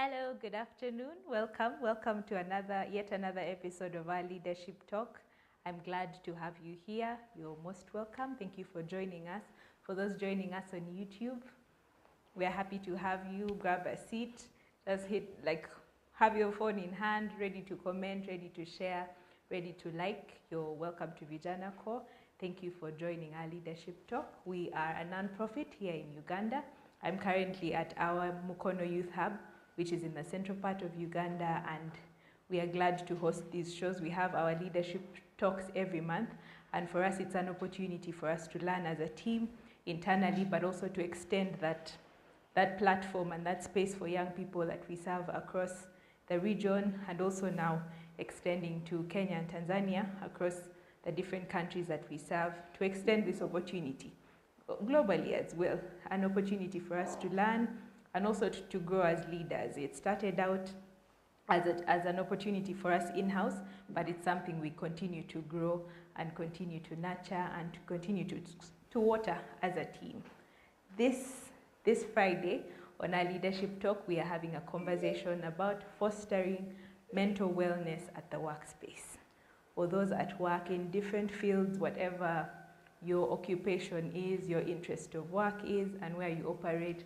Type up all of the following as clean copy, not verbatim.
Hello, good afternoon. Welcome to yet another episode of our Leadership Talk. I'm glad to have you here. You're most welcome. Thank you for joining us. For those joining us on YouTube, we are happy to have you. Grab a seat. Just have your phone in hand, ready to comment, ready to share, ready to like. You're welcome to Vijana Core. Thank you for joining our Leadership Talk. We are a non-profit here in Uganda. I'm currently at our Mukono Youth Hub, which is in the central part of Uganda, and we are glad to host these shows. We have our leadership talks every month, and for us it's an opportunity for us to learn as a team internally, but also to extend that platform and that space for young people that we serve across the region, and also now extending to Kenya and Tanzania, across the different countries that we serve, to extend this opportunity globally as well, an opportunity for us to learn and also to grow as leaders. It started out as an opportunity for us in-house, but it's something we continue to grow and continue to nurture and to continue to water as a team. This Friday on our Leadership Talk, we are having a conversation about fostering mental wellness at the workspace. For those at work in different fields, whatever your occupation is, your interest of work is, and where you operate,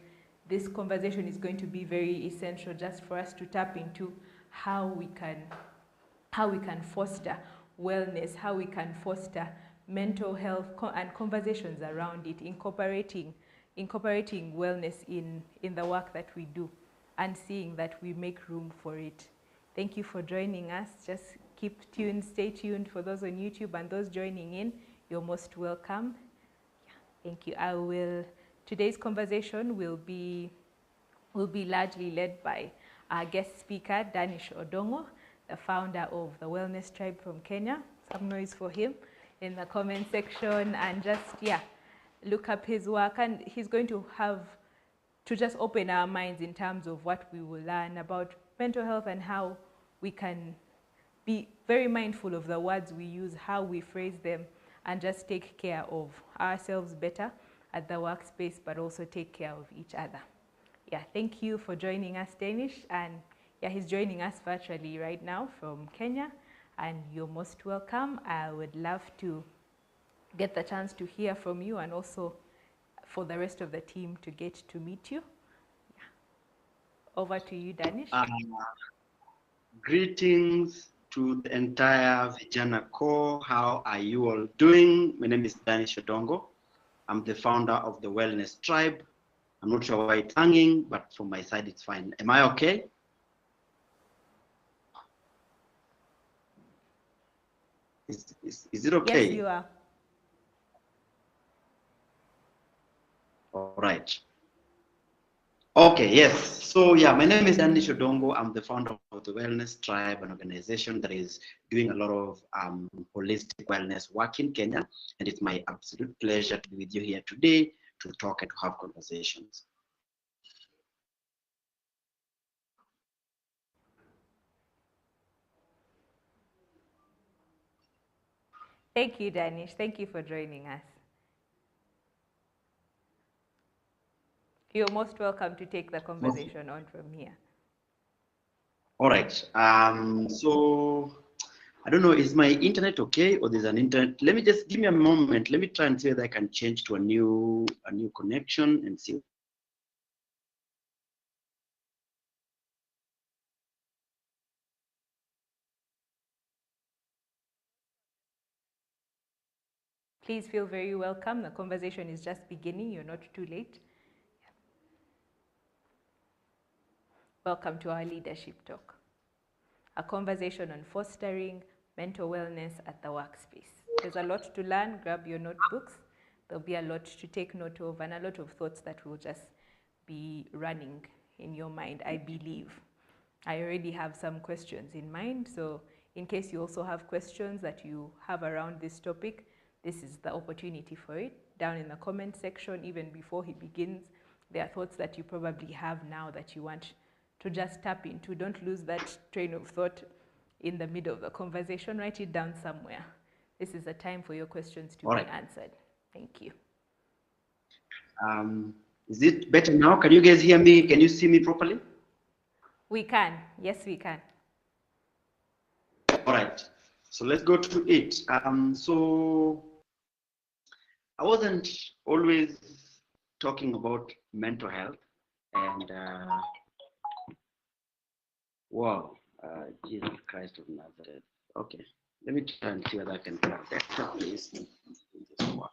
this conversation is going to be very essential just for us to tap into how we can foster wellness, how we can foster mental health and conversations around it, incorporating wellness in the work that we do and seeing that we make room for it. Thank you for joining us. Just keep tuned, stay tuned. For those on YouTube and those joining in, you're most welcome. Thank you. Today's conversation will be largely led by our guest speaker, Danish Odongo, the founder of the Wellness Tribe from Kenya. Some noise for him in the comment section, and look up his work. And he's going to just open our minds in terms of what we will learn about mental health and how we can be very mindful of the words we use, how we phrase them, and just take care of ourselves better at the workspace, but also take care of each other. Thank you for joining us, Danish. And he's joining us virtually right now from Kenya, and you're most welcome. I would love to get the chance to hear from you, and also for the rest of the team to get to meet you. Over to you, Danish. Greetings to the entire Vijana Core. How are you all doing? My name is Danish Odongo. I'm the founder of the Wellness Tribe. I'm not sure why it's hanging, but from my side, it's fine. Am I okay? Is it okay? Yes, you are. All right. Okay, yes. So my name is Danish Odongo. I'm the founder of the Wellness Tribe, an organization that is doing a lot of holistic wellness work in Kenya. And it's my absolute pleasure to be with you here today to talk and to have conversations. Thank you, Danish. Thank you for joining us. You're most welcome to take the conversation on from here. All right. So I don't know, is my internet okay, or there's an internet? Let me just give me a moment. Let me try and see whether I can change to a new connection and see. Please feel very welcome. The conversation is just beginning. You're not too late. Welcome to our Leadership Talk, a conversation on fostering mental wellness at the workspace. There's a lot to learn. Grab your notebooks. There'll be a lot to take note of, and a lot of thoughts that will just be running in your mind, I believe. I already have some questions in mind, so in case you also have questions that you have around this topic, this is the opportunity for it. Down in the comment section, even before he begins, there are thoughts that you probably have now that you want to just tap into. Don't lose that train of thought in the middle of the conversation. Write it down somewhere. This is a time for your questions to be answered. Thank you. Is it better now? Can you guys hear me? Can you see me properly? We can. Yes, we can. All right. So let's go to it. So I wasn't always talking about mental health, and wow, Jesus Christ of Nazareth. Okay, let me try and see whether I can grab that please. This work.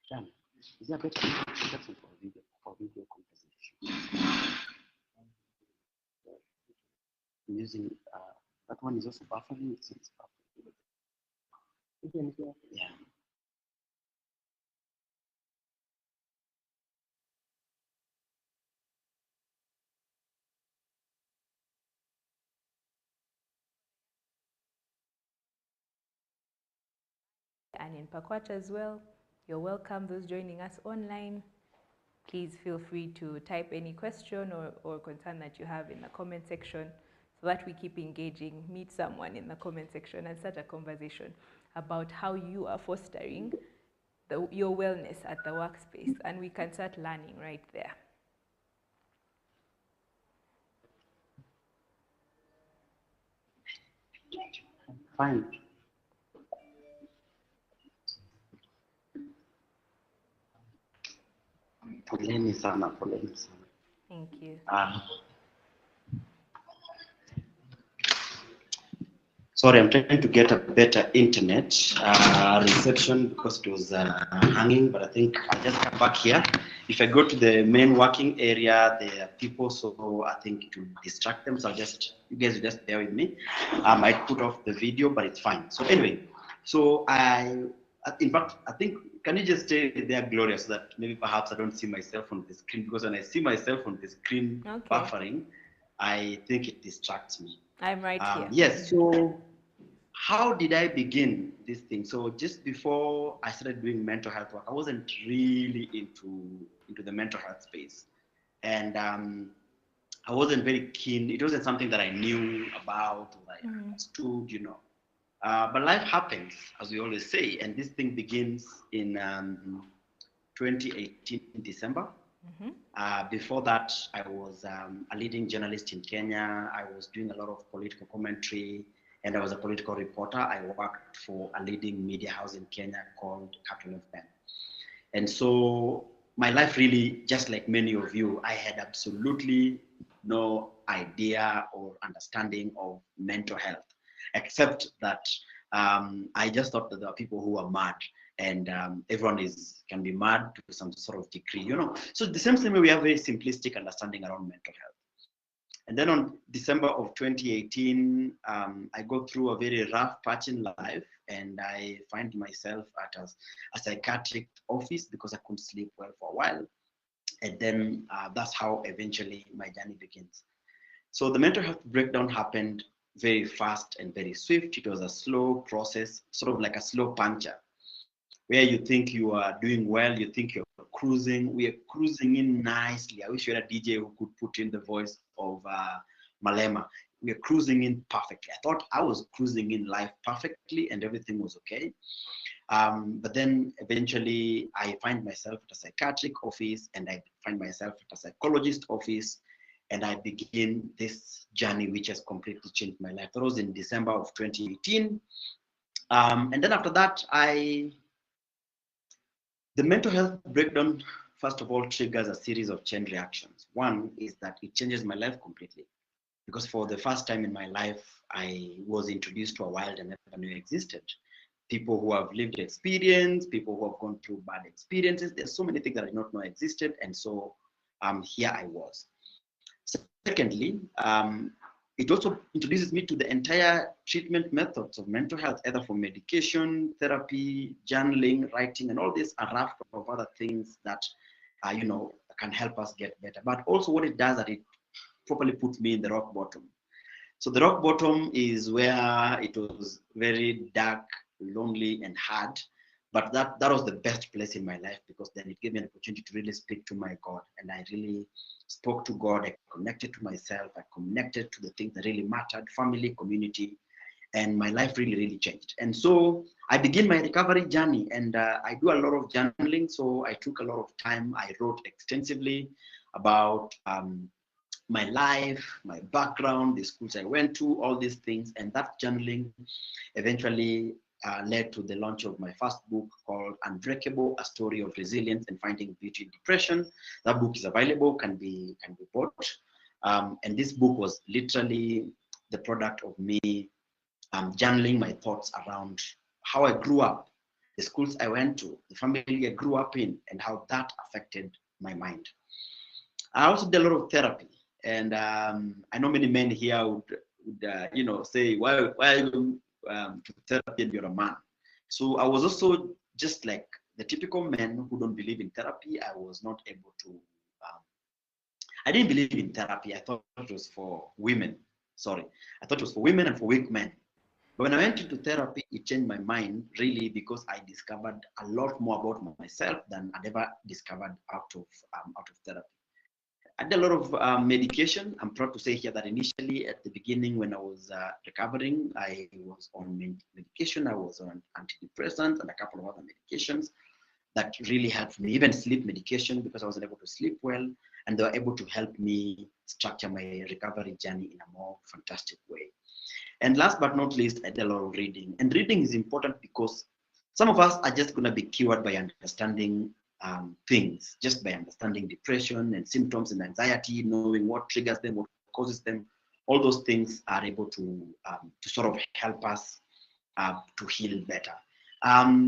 Done. Is there a better section for video composition? I'm using that one is also buffering. It's buffering. Yeah. And in Pakwata as well, you're welcome. Those joining us online, please feel free to type any question or concern that you have in the comment section so that we keep engaging. Meet someone in the comment section and start a conversation about how you are fostering your wellness at the workspace, and we can start learning right there. Fine. Poleni sana, poleni sana. Thank you. Sorry, I'm trying to get a better internet reception because it was hanging, but I think I'll just come back here. If I go to the main working area, there are people, so I think it will distract them. So you guys will just bear with me. I might put off the video, but it's fine. So anyway, so in fact, I think, can you just stay there, Gloria, so that maybe perhaps I don't see myself on the screen, because when I see myself on the screen buffering, I think it distracts me. I'm right here. Yes, so how did I begin this thing? So just before I started doing mental health work, I wasn't really into the mental health space. And I wasn't very keen. It wasn't something that I knew about or I understood, but life happens, as we always say, and this thing begins in 2018 in December. Before that, I was a leading journalist in Kenya. I was doing a lot of political commentary, and I was a political reporter. I worked for a leading media house in Kenya called Capital of Pen. And so my life really, just like many of you, I had absolutely no idea or understanding of mental health, except that I just thought that there are people who are mad, and everyone can be mad to some sort of degree, So the same way we have very simplistic understanding around mental health. And then on December of 2018, I go through a very rough patch in life, and I find myself at a psychiatric office because I couldn't sleep well for a while. And then that's how eventually my journey begins. So the mental health breakdown happened very fast and very swift. It was a slow process, sort of like a slow puncher, where you think you are doing well, you think you're cruising. We are cruising in nicely. I wish you had a DJ who could put in the voice of Malema. We are cruising in perfectly. I thought I was cruising in life perfectly and everything was okay. But then eventually I find myself at a psychiatric office, and I find myself at a psychologist office, and I begin this journey which has completely changed my life. That was in December of 2018. And then after that, the mental health breakdown, first of all, triggers a series of chain reactions. One is that it changes my life completely, because for the first time in my life, I was introduced to a world I never knew existed. People who have lived experience, people who have gone through bad experiences. There's so many things that I did not know existed, and so here I was. Secondly, it also introduces me to the entire treatment methods of mental health, either for medication, therapy, journaling, writing, and all this a raft of other things that, can help us get better. But also what it does, that it properly puts me in the rock bottom. So the rock bottom is where it was very dark, lonely, and hard. But that was the best place in my life, because then it gave me an opportunity to really speak to my God. And I really spoke to God. I connected to myself. I connected to the things that really mattered, family, community. And my life really, really changed. And so I begin my recovery journey, and I do a lot of journaling. So I took a lot of time. I wrote extensively about my life, my background, the schools I went to, all these things. And that journaling eventually led to the launch of my first book called Unbreakable, A Story of Resilience and Finding Beauty in Depression. That book is available, can be bought. And this book was literally the product of me journaling my thoughts around how I grew up, the schools I went to, the family I grew up in, and how that affected my mind. I also did a lot of therapy, and I know many men here would say, why are you going to therapy and you're a man? So I was also just like the typical men who don't believe in therapy. I was not able to. I didn't believe in therapy. I thought it was for women. Sorry, I thought it was for women and for weak men. But when I went into therapy, it changed my mind really because I discovered a lot more about myself than I'd ever discovered out of therapy. I did a lot of medication. I'm proud to say here that initially at the beginning when I was recovering, I was on medication. I was on antidepressants and a couple of other medications that really helped me, even sleep medication because I wasn't able to sleep well. And they were able to help me structure my recovery journey in a more fantastic way. And last but not least, I did a lot of reading. And reading is important because some of us are just going to be cured by understanding things, just by understanding depression and symptoms and anxiety, knowing what triggers them, what causes them. All those things are able to sort of help us to heal better.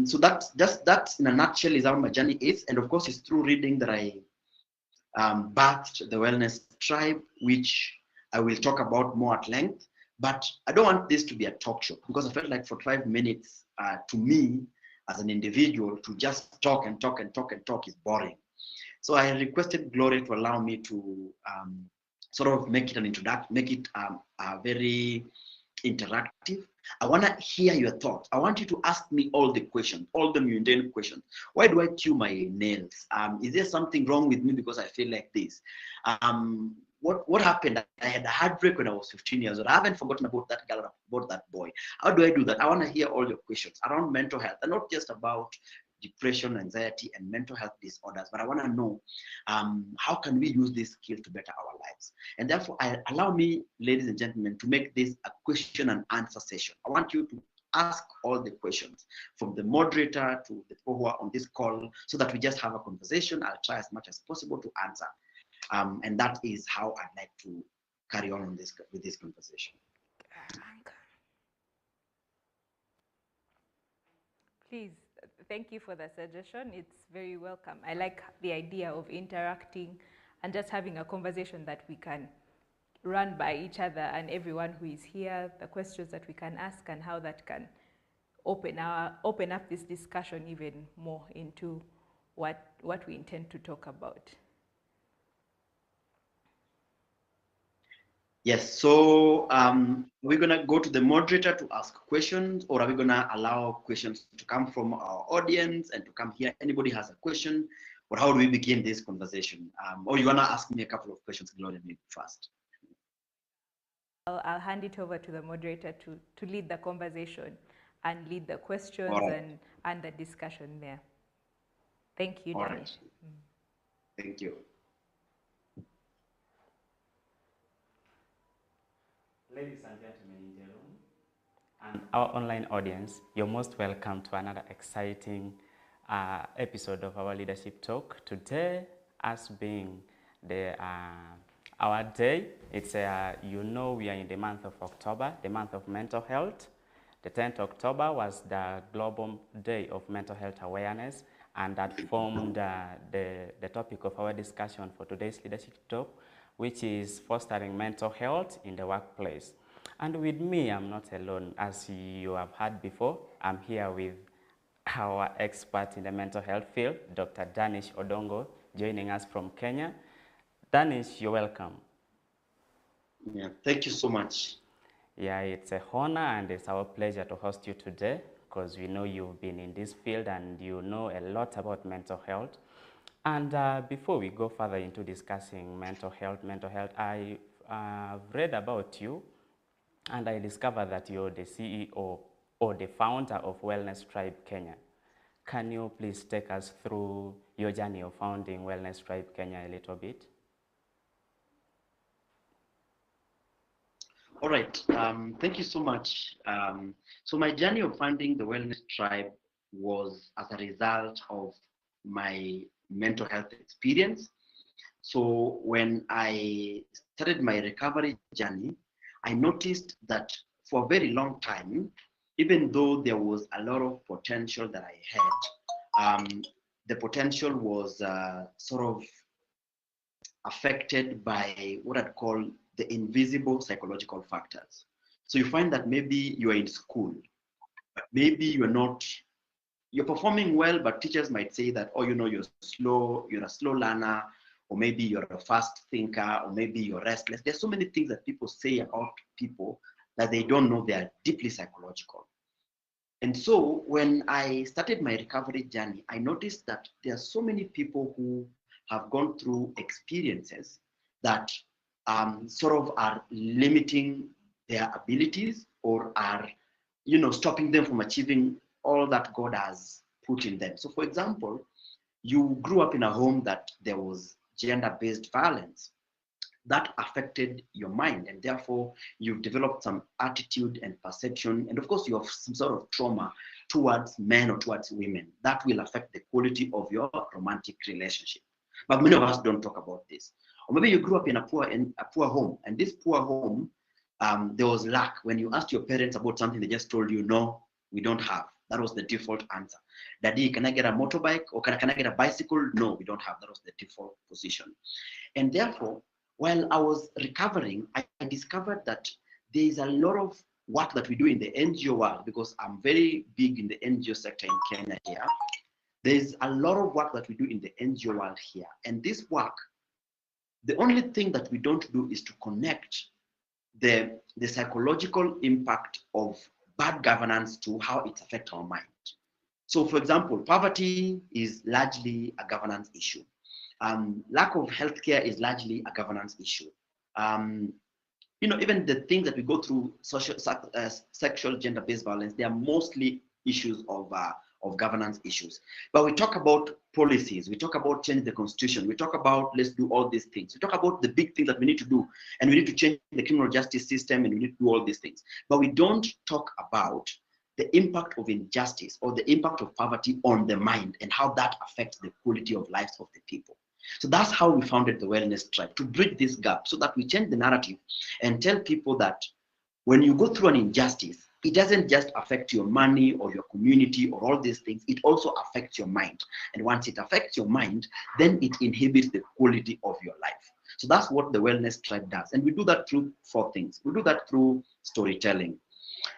So that in a nutshell is how my journey is. And of course, it's through reading that I birthed the Wellness Tribe, which I will talk about more at length. But I don't want this to be a talk show because I felt like for 5 minutes, to me, as an individual, to just talk and talk and talk and talk is boring. So I requested Gloria to allow me to sort of make it an introduction, make it a very interactive. I want to hear your thoughts. I want you to ask me all the questions, all the mundane questions. Why do I chew my nails? Is there something wrong with me because I feel like this? What happened? I had a heartbreak when I was 15 years old. I haven't forgotten about that girl, about that boy. How do I do that? I want to hear all your questions around mental health, and not just about depression, anxiety, and mental health disorders, but I want to know how can we use this skill to better our lives. And therefore, allow me, ladies and gentlemen, to make this a question and answer session. I want you to ask all the questions from the moderator to the people who are on this call so that we just have a conversation. I'll try as much as possible to answer. And that is how I'd like to carry on with this conversation. Please, thank you for the suggestion. It's very welcome. I like the idea of interacting and just having a conversation that we can run by each other and everyone who is here, the questions that we can ask and how that can open up this discussion even more into what we intend to talk about. Yes, so we're going to go to the moderator to ask questions, or are we going to allow questions to come from our audience and to come here? Anybody has a question, or how do we begin this conversation? Or you want to ask me a couple of questions, Gloria, maybe first? I'll hand it over to the moderator to lead the conversation and lead the questions right. and the discussion there. Thank you, All Danish. right. Thank you. Ladies and gentlemen in the room and our online audience, you're most welcome to another exciting episode of our leadership talk. Today, us being our day, it's we are in the month of October, the month of mental health. The 10th October was the Global Day of Mental Health Awareness, and that formed the topic of our discussion for today's leadership talk, which is fostering mental health in the workplace. And with me, I'm not alone. As you have heard before, I'm here with our expert in the mental health field, Dr. Danish Odongo, joining us from Kenya. Danish, you're welcome. Yeah, thank you so much. Yeah, it's an honor and it's our pleasure to host you today because we know you've been in this field and you know a lot about mental health. And before we go further into discussing mental health, I've read about you and I discovered that you're the CEO or the founder of Wellness Tribe Kenya. Can you please take us through your journey of founding Wellness Tribe Kenya a little bit? All right. Thank you so much. So my journey of founding the Wellness Tribe was as a result of my mental health experience. So when I started my recovery journey, I noticed that for a very long time, even though there was a lot of potential that I had, the potential was sort of affected by what I'd call the invisible psychological factors. So you find that maybe you are in school, but maybe you're performing well, but teachers might say that, oh, you're a slow learner, or maybe you're a fast thinker, or maybe you're restless. There's so many things that people say about people that they don't know they are deeply psychological. And so when I started my recovery journey, I noticed that there are so many people who have gone through experiences that sort of are limiting their abilities or are, stopping them from achieving all that God has put in them. So for example, you grew up in a home that there was gender-based violence that affected your mind, and therefore you've developed some attitude and perception, and of course you have some sort of trauma towards men or towards women that will affect the quality of your romantic relationship. But many of us don't talk about this. Or maybe you grew up in a poor home, and this poor home, there was lack. When you asked your parents about something, they just told you, no, we don't have. That was the default answer. Daddy, can I get a motorbike, or can I get a bicycle? No, we don't have. That was the default position. And therefore, while I was recovering, I discovered that there is a lot of work that we do in the NGO world, because I'm very big in the NGO sector in Kenya here. There's a lot of work that we do in the NGO world here. And this work, the only thing that we don't do is to connect the psychological impact of bad governance to how it affects our mind. So for example, poverty is largely a governance issue. Lack of healthcare is largely a governance issue. Um, even the things that we go through, sexual, gender-based violence, they are mostly issues of governance issues. But we talk about policies, we talk about changing the constitution, we talk about let's do all these things. We talk about the big things that we need to do, and we need to change the criminal justice system, and we need to do all these things. But we don't talk about the impact of injustice or the impact of poverty on the mind and how that affects the quality of lives of the people. So that's how we founded the Wellness Tribe, to bridge this gap so that we change the narrative and tell people that when you go through an injustice, it doesn't just affect your money or your community or all these things, it also affects your mind. And once it affects your mind, then it inhibits the quality of your life. So that's what the Wellness Tribe does. And we do that through 4 things. We do that through storytelling.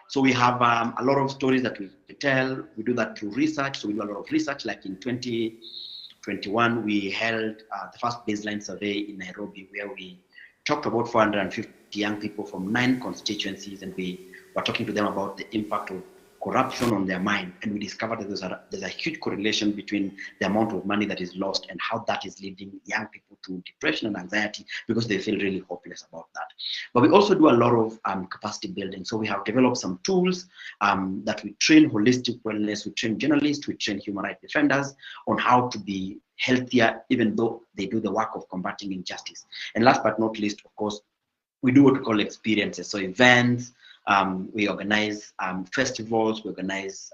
So we have a lot of stories that we tell. We do that through research. So we do a lot of research, like in 2021, we held the first baseline survey in Nairobi, where we talked about 450 young people from 9 constituencies, and we were talking to them about the impact of corruption on their mind. And we discovered that there's a huge correlation between the amount of money that is lost and how that is leading young people to depression and anxiety, because they feel really hopeless about that. But we also do a lot of capacity building. So we have developed some tools that we train holistic wellness, we train journalists, we train human rights defenders on how to be healthier, even though they do the work of combating injustice. And last but not least, of course, we do what we call experiences. So events, we organize festivals, we organize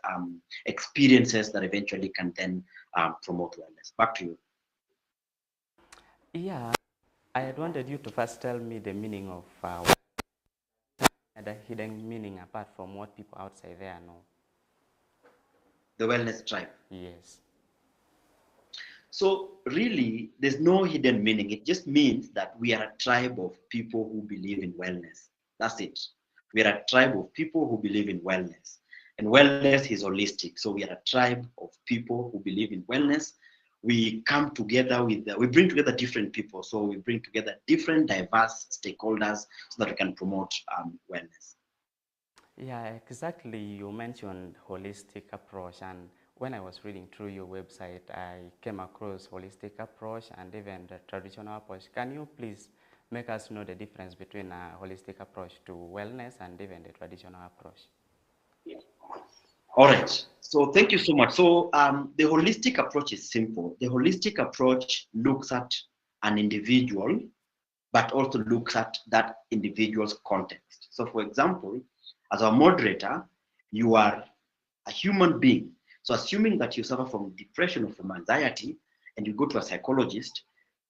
experiences that eventually can then promote wellness. Back to you. Yeah, I had wanted you to first tell me the meaning of the hidden meaning apart from what people outside there know. The Wellness Tribe. Yes. So really, there's no hidden meaning. It just means that we are a tribe of people who believe in wellness. That's it. We are a tribe of people who believe in wellness. And wellness is holistic. So we are a tribe of people who believe in wellness. We come together we bring together different people. So we bring together different diverse stakeholders so that we can promote wellness. Yeah, exactly. You mentioned holistic approach, and when I was reading through your website, I came across holistic approach and even the traditional approach. Can you please make us know the difference between a holistic approach to wellness and even the traditional approach? All right. So thank you so much. So the holistic approach is simple. The holistic approach looks at an individual but also looks at that individual's context. So for example, as a moderator, you are a human being. So assuming that you suffer from depression or from anxiety and you go to a psychologist,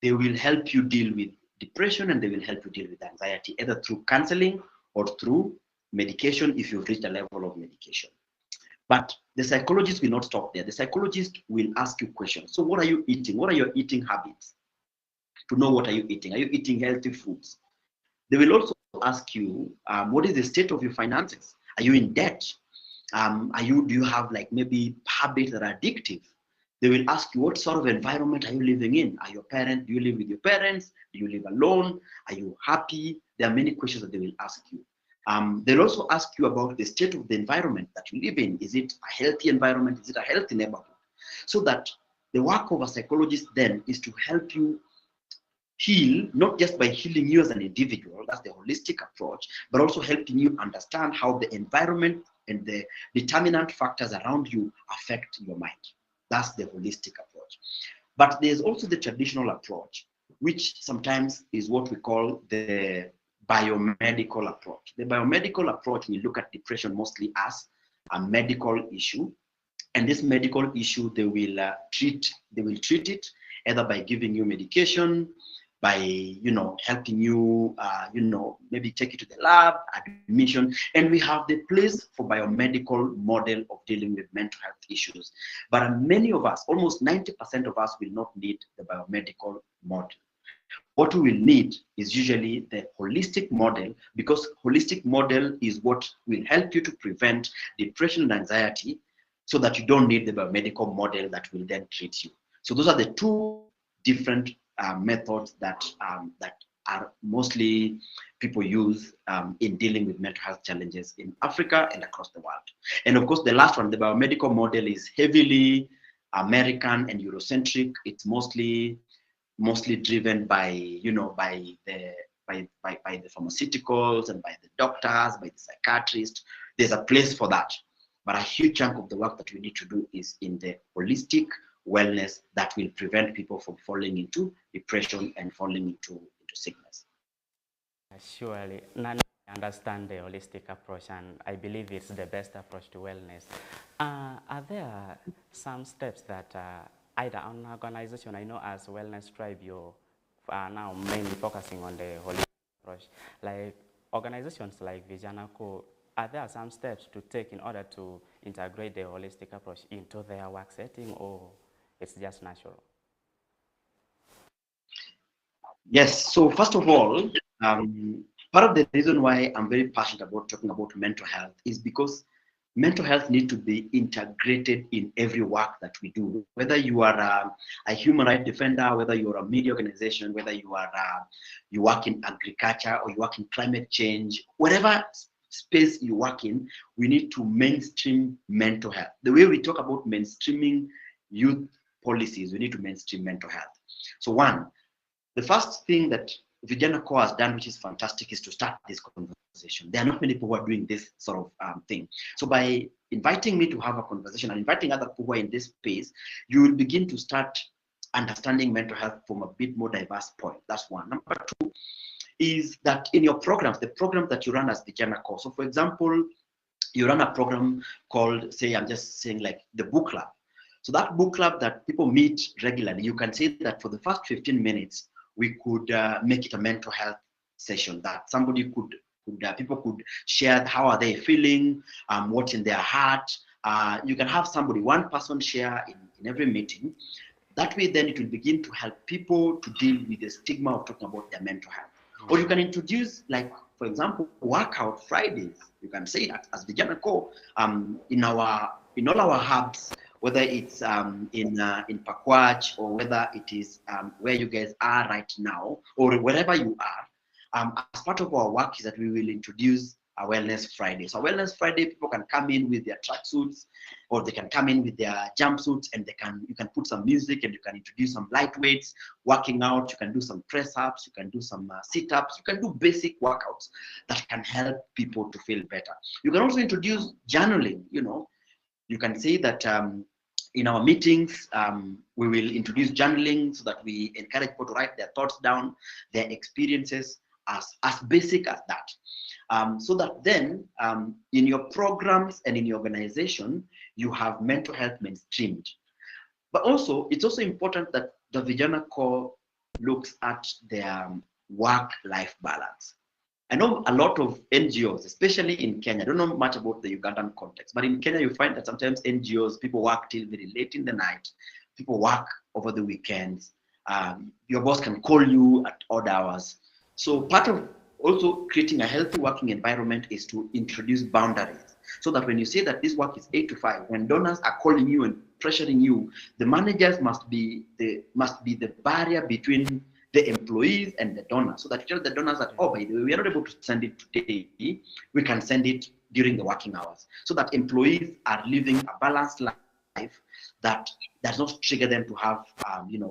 they will help you deal with depression and they will help you deal with anxiety, either through counseling or through medication if you've reached a level of medication. But the psychologist will not stop there. The psychologist will ask you questions. So what are you eating? What are your eating habits? To know what are you eating? Are you eating healthy foods? They will also ask you, what is the state of your finances? Are you in debt? Do you have like maybe habits that are addictive? They will ask you, what sort of environment are you living in? Do you live with your parents? Do you live alone? Are you happy? There are many questions that they will ask you. They'll also ask you about the state of the environment that you live in. Is it a healthy environment? Is it a healthy neighborhood? So that the work of a psychologist then is to help you heal, not just by healing you as an individual, that's the holistic approach, but also helping you understand how the environment and the determinant factors around you affect your mind. That's the holistic approach. But there's also the traditional approach, which sometimes is what we call the biomedical approach. The biomedical approach, we look at depression mostly as a medical issue. And this medical issue, they will treat it either by giving you medication, by helping you maybe take you to the lab, admission, and we have the place for biomedical model of dealing with mental health issues. But many of us, almost 90% of us, will not need the biomedical model. What we will need is usually the holistic model, because holistic model is what will help you to prevent depression and anxiety, so that you don't need the biomedical model that will then treat you. So those are the two different methods that are mostly people use in dealing with mental health challenges in Africa and across the world. And of course, the last one, the biomedical model, is heavily American and Eurocentric. It's mostly driven by the pharmaceuticals and by the doctors, by the psychiatrists. There's a place for that, but a huge chunk of the work that we need to do is in the holistic wellness that will prevent people from falling into depression and falling into sickness. Surely, none understand the holistic approach, and I believe it's the best approach to wellness. Are there some steps that either an organization, I know as Wellness Tribe, you are now mainly focusing on the holistic approach, like organizations like Vijana Co, are there some steps to take in order to integrate the holistic approach into their work setting, or it's just natural? Yes, so first of all, part of the reason why I'm very passionate about talking about mental health is because mental health needs to be integrated in every work that we do. Whether you are a human rights defender, whether you're a media organization, whether you work in agriculture or you work in climate change, whatever space you work in, we need to mainstream mental health. The way we talk about mainstreaming youth policies, we need to mainstream mental health. So one, the first thing that Vijana Co has done, which is fantastic, is to start this conversation. There are not many people who are doing this sort of thing. So by inviting me to have a conversation and inviting other people who are in this space, you will begin to start understanding mental health from a bit more diverse point. That's one. Number two is that in your programs, the programs that you run as Vijana Co. So for example, you run a program called, say, I'm just saying like the book club. So that book club that people meet regularly, you can say that for the first 15 minutes, we could make it a mental health session that somebody people could share how are they feeling, what's in their heart. You can have somebody, one person share in every meeting. That way, then it will begin to help people to deal with the stigma of talking about their mental health. Or you can introduce, like, for example, workout Fridays. You can say that as Vijana Co, in all our hubs, whether it's in Pakwach or whether it is where you guys are right now or wherever you are, as part of our work is that we will introduce a Wellness Friday. So Wellness Friday, people can come in with their tracksuits or they can come in with their jumpsuits and you can put some music and you can introduce some lightweights, working out, you can do some press-ups, you can do some sit-ups, you can do basic workouts that can help people to feel better. You can also introduce journaling, you can say that in our meetings, we will introduce journaling so that we encourage people to write their thoughts down, their experiences, as basic as that. So that then in your programs and in your organization, you have mental health mainstreamed. But also, it's also important that the Vijana Core looks at their work-life balance. I know a lot of NGOs, especially in Kenya, I don't know much about the Ugandan context, but in Kenya, you find that sometimes NGOs, people work till very late in the night, people work over the weekends, your boss can call you at odd hours. So part of also creating a healthy working environment is to introduce boundaries, so that when you say that this work is 8 to 5, when donors are calling you and pressuring you, the managers must be the barrier between the employees and the donors, so that you tell the donors that, oh, by the way, we are not able to send it today, we can send it during the working hours, so that employees are living a balanced life that does not trigger them to have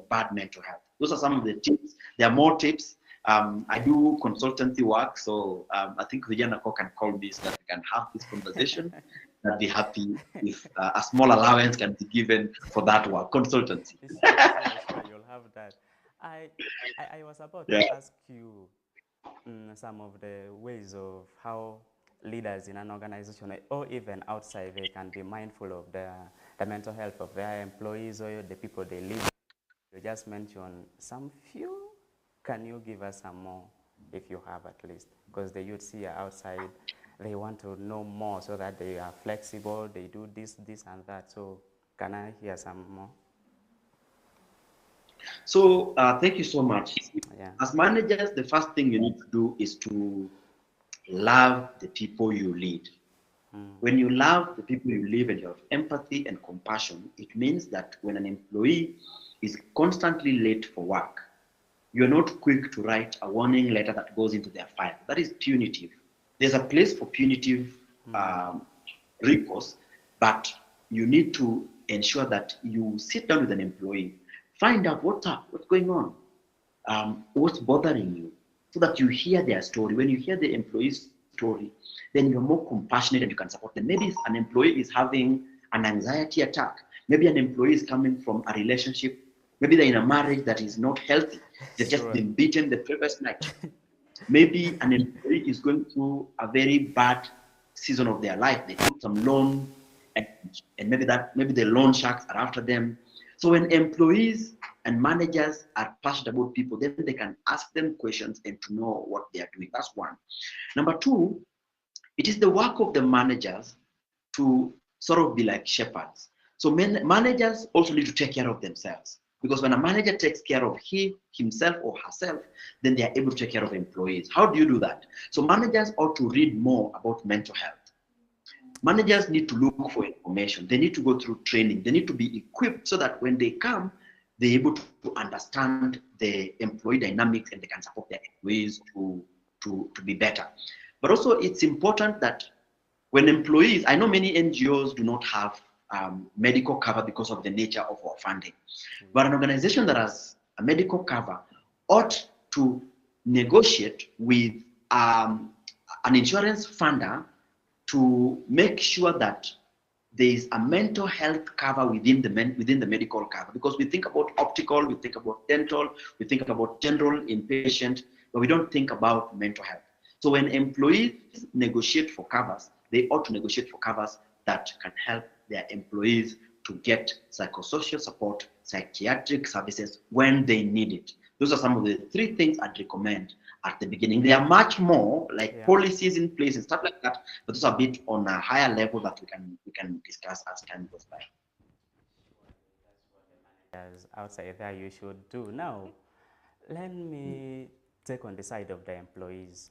bad mental health. Those are some of the tips. There are more tips. I do consultancy work, so I think Vijana Core can call me so that we can have this conversation. I'd be happy if a small allowance can be given for that work, consultancy. Sure, you'll have that. I was about to ask you some of the ways of how leaders in an organization or even outside, they can be mindful of the mental health of their employees or the people they lead. You just mentioned some few. Can you give us some more, if you have at least? Because the youth here outside, they want to know more so that they are flexible, they do this and that. So can I hear some more? So thank you so much. Yeah. As managers, the first thing you need to do is to love the people you lead. When you love the people you lead and you have empathy and compassion, it means that when an employee is constantly late for work, you're not quick to write a warning letter that goes into their file. That is punitive. There's a place for punitive recourse, but you need to ensure that you sit down with an employee, find out what's up, what's going on, what's bothering you, so that you hear their story. When you hear the employee's story, then you're more compassionate and you can support them. Maybe an employee is having an anxiety attack. Maybe an employee is coming from a relationship. Maybe they're in a marriage that is not healthy. They've just been beaten the previous night. Maybe an employee is going through a very bad season of their life. They took some loan, and maybe the loan sharks are after them. So when employees and managers are passionate about people, then they can ask them questions and to know what they are doing. That's one. Number two, it is the work of the managers to sort of be like shepherds. So managers also need to take care of themselves. Because when a manager takes care of himself or herself, then they are able to take care of employees. How do you do that? So managers ought to read more about mental health. Managers need to look for information. They need to go through training. They need to be equipped so that when they come, they're able to understand the employee dynamics and they can support their employees to be better. But also it's important that when employees, I know many NGOs do not have medical cover because of the nature of our funding. But an organization that has a medical cover ought to negotiate with an insurance funder to make sure that there is a mental health cover within the medical cover. Because we think about optical, we think about dental, we think about general inpatient, but we don't think about mental health. So when employees negotiate for covers, they ought to negotiate for covers that can help their employees to get psychosocial support, psychiatric services when they need it. Those are some of the three things I'd recommend at the beginning. There are much more, like policies in place and stuff like that, but those are a bit on a higher level that we can discuss as time goes by. As outside there, you should do. Now, let me take on the side of the employees.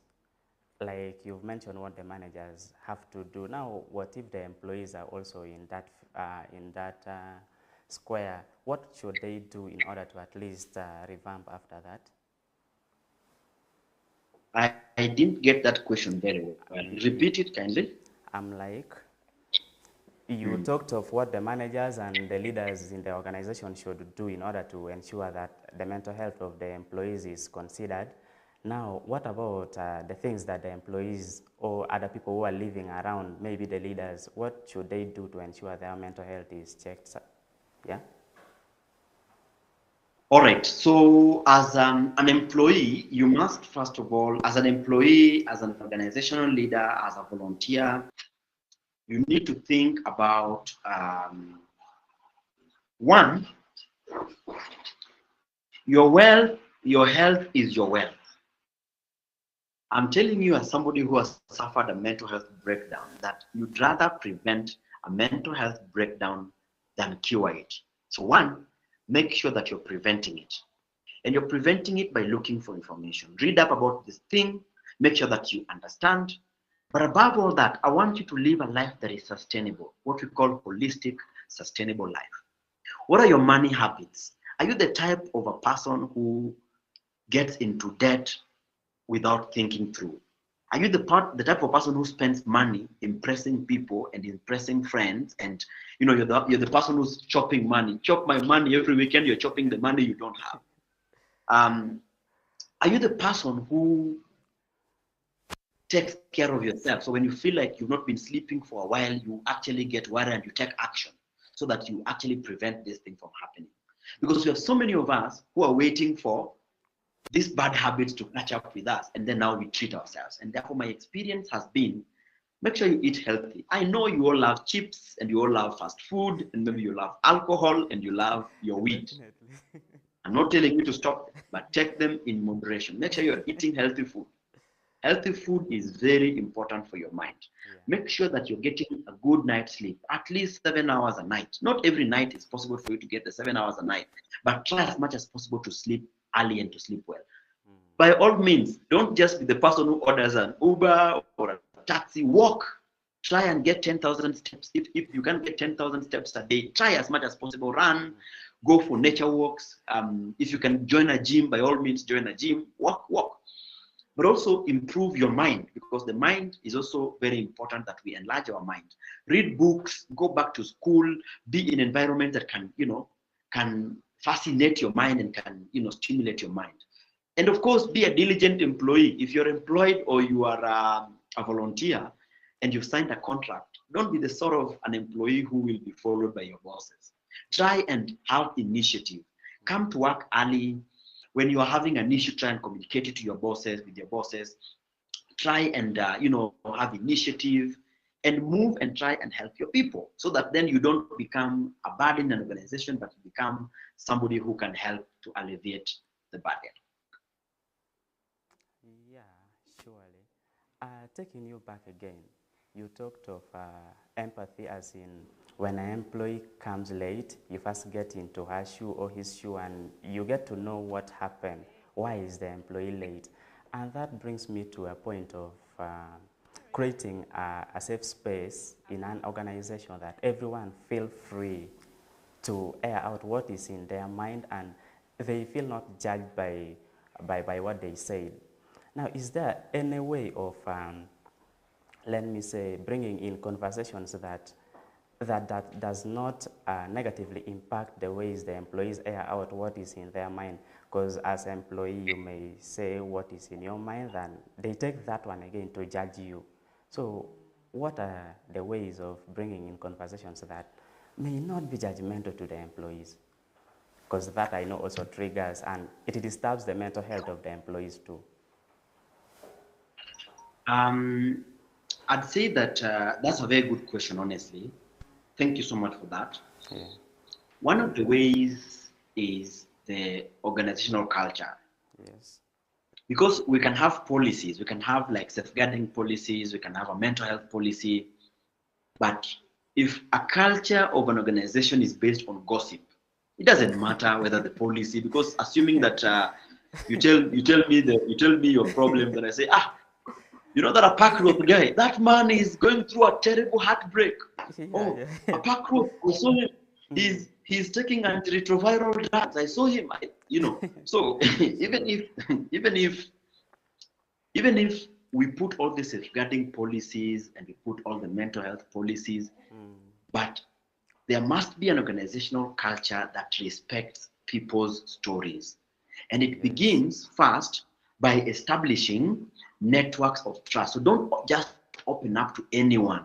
Like you've mentioned what the managers have to do. Now, what if the employees are also in that square? What should they do in order to at least revamp after that? I didn't get that question very well. Repeat it kindly. I'm like, you talked of what the managers and the leaders in the organization should do in order to ensure that the mental health of the employees is considered. Now, what about the things that the employees or other people who are living around, maybe the leaders, what should they do to ensure their mental health is checked? Yeah. All right. So, as an employee, you must, first of all, as an employee, as an organizational leader, as a volunteer, you need to think about one, your wealth, your health is your wealth. I'm telling you, as somebody who has suffered a mental health breakdown, that you'd rather prevent a mental health breakdown than cure it. So, one, make sure that you're preventing it. And you're preventing it by looking for information. Read up about this thing, make sure that you understand. But above all that, I want you to live a life that is sustainable, what we call holistic, sustainable life. What are your money habits? Are you the type of a person who gets into debt without thinking through? Are you the type of person who spends money impressing people and impressing friends, and you're the person who's chopping money? Chop my money every weekend. You're chopping the money you don't have. Are you the person who takes care of yourself? So when you feel like you've not been sleeping for a while, you actually get worried and you take action so that you actually prevent this thing from happening. Because we have so many of us who are waiting for these bad habits to catch up with us, and then now we treat ourselves. And therefore, my experience has been, make sure you eat healthy. I know you all love chips and you all love fast food, and maybe you love alcohol and you love your weed. Definitely. I'm not telling you to stop, but take them in moderation. Make sure you're eating healthy food. Healthy food is very important for your mind. Yeah. Make sure that you're getting a good night's sleep, at least 7 hours a night. Not every night is possible for you to get the 7 hours a night, but try as much as possible to sleep early and to sleep well. By all means, don't just be the person who orders an Uber or a taxi. Walk. Try and get 10,000 steps. If you can get 10,000 steps a day, try as much as possible. Run, go for nature walks. If you can join a gym, by all means, join a gym. Walk. But also improve your mind, because the mind is also very important, that we enlarge our mind. Read books, go back to school, be in environments that can fascinate your mind and can, stimulate your mind. And of course, be a diligent employee. If you're employed or you are a volunteer and you've signed a contract, don't be the sort of an employee who will be followed by your bosses. Try and have initiative. Come to work early. When you are having an issue, try and communicate it to your bosses, with your bosses. Try and, have initiative and move and try and help your people, so that then you don't become a burden in an organization, but you become somebody who can help to alleviate the burden. Yeah, surely. Taking you back again, you talked of empathy, as in when an employee comes late, you first get into her shoe or his shoe and you get to know what happened. Why is the employee late? And that brings me to a point of creating a safe space in an organization that everyone feel free to air out what is in their mind and they feel not judged by what they say. Now, is there any way of, let me say, bringing in conversations that does not negatively impact the ways the employees air out what is in their mind? Because as an employee, you may say what is in your mind, and they take that one again to judge you. So what are the ways of bringing in conversations that may not be judgmental to the employees? Because that I know also triggers and it disturbs the mental health of the employees too. I'd say that that's a very good question, honestly. Thank you so much for that. Yeah. One of the ways is the organizational culture. Yes. Because we can have policies, we can have like safeguarding policies, we can have a mental health policy, but if a culture of an organization is based on gossip, it doesn't matter whether the policy, because assuming that you tell me your problem, then I say, you know that a park road guy, that man is going through a terrible heartbreak. A park road, I saw him. He's taking antiretroviral drugs. I saw him. So even if we put all the safeguarding policies and we put all the mental health policies, but there must be an organizational culture that respects people's stories. And it begins first by establishing networks of trust. So don't just open up to anyone.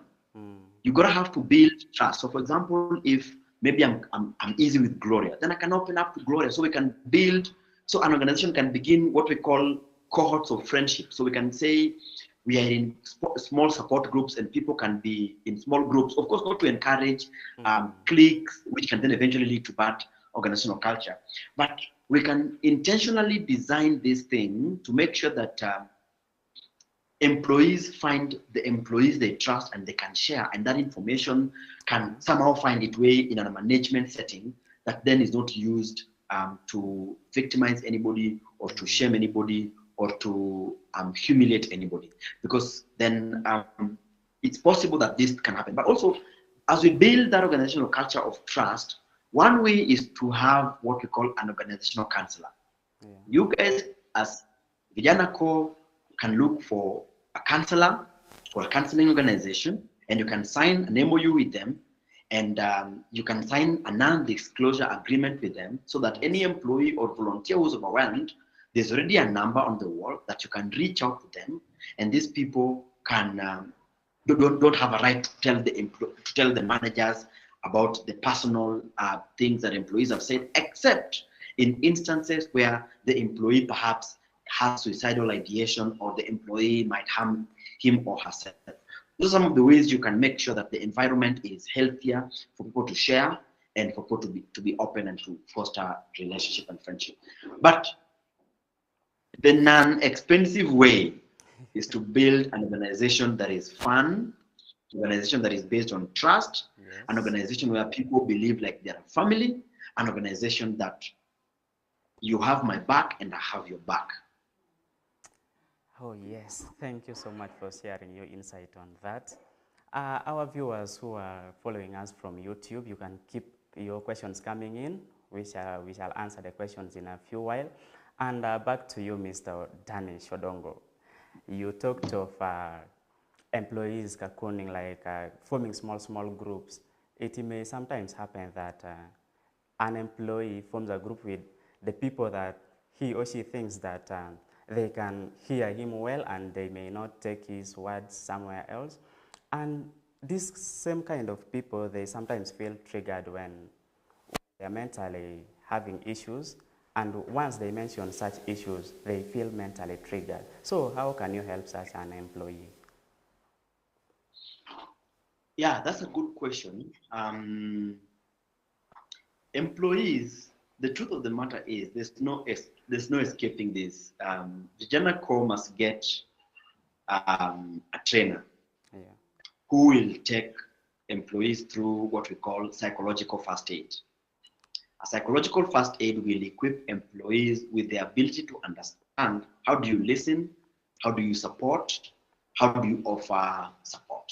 You gotta have to build trust. So for example, if maybe I'm easy with Gloria, then I can open up to Gloria. So we can build, so an organization can begin what we call cohorts of friendship. So we can say we are in small support groups and people can be in small groups, of course, not to encourage cliques, which can then eventually lead to bad organizational culture. But we can intentionally design this thing to make sure that employees find the employees they trust and they can share, and that information can somehow find its way in a management setting that then is not used to victimize anybody or to shame anybody or to humiliate anybody, because then it's possible that this can happen. But also, as we build that organizational culture of trust, one way is to have what we call an organizational counselor. Yeah. You guys, as Vijana Co, can look for a counselor or a counseling organization, and you can sign an MOU with them, and you can sign a non-disclosure agreement with them, so that any employee or volunteer who's overwhelmed, there's already a number on the wall that you can reach out to them, and these people can don't have a right to tell the managers about the personal things that employees have said, except in instances where the employee perhaps has suicidal ideation or the employee might harm him or herself. Those are some of the ways you can make sure that the environment is healthier for people to share and for people to be open and to foster relationship and friendship. But the non-expensive way is to build an organization that is fun, an organization that is based on trust, yes, an organization where people believe like they're a family, an organization that you have my back and I have your back. Oh, yes. Thank you so much for sharing your insight on that. Our viewers who are following us from YouTube, you can keep your questions coming in. We shall answer the questions in a few while. And back to you, Mr. Danish Odongo. You talked of employees cocooning, like forming small groups. It may sometimes happen that an employee forms a group with the people that he or she thinks that they can hear him well, and they may not take his words somewhere else. And this same kind of people, they sometimes feel triggered when they're mentally having issues. And once they mention such issues, they feel mentally triggered. So how can you help such an employee? Yeah, that's a good question. Employees, the truth of the matter is there's no escaping this. Vijana Co must get a trainer, yeah, who will take employees through what we call psychological first aid. A psychological first aid will equip employees with the ability to understand how do you listen, how do you support, how do you offer support.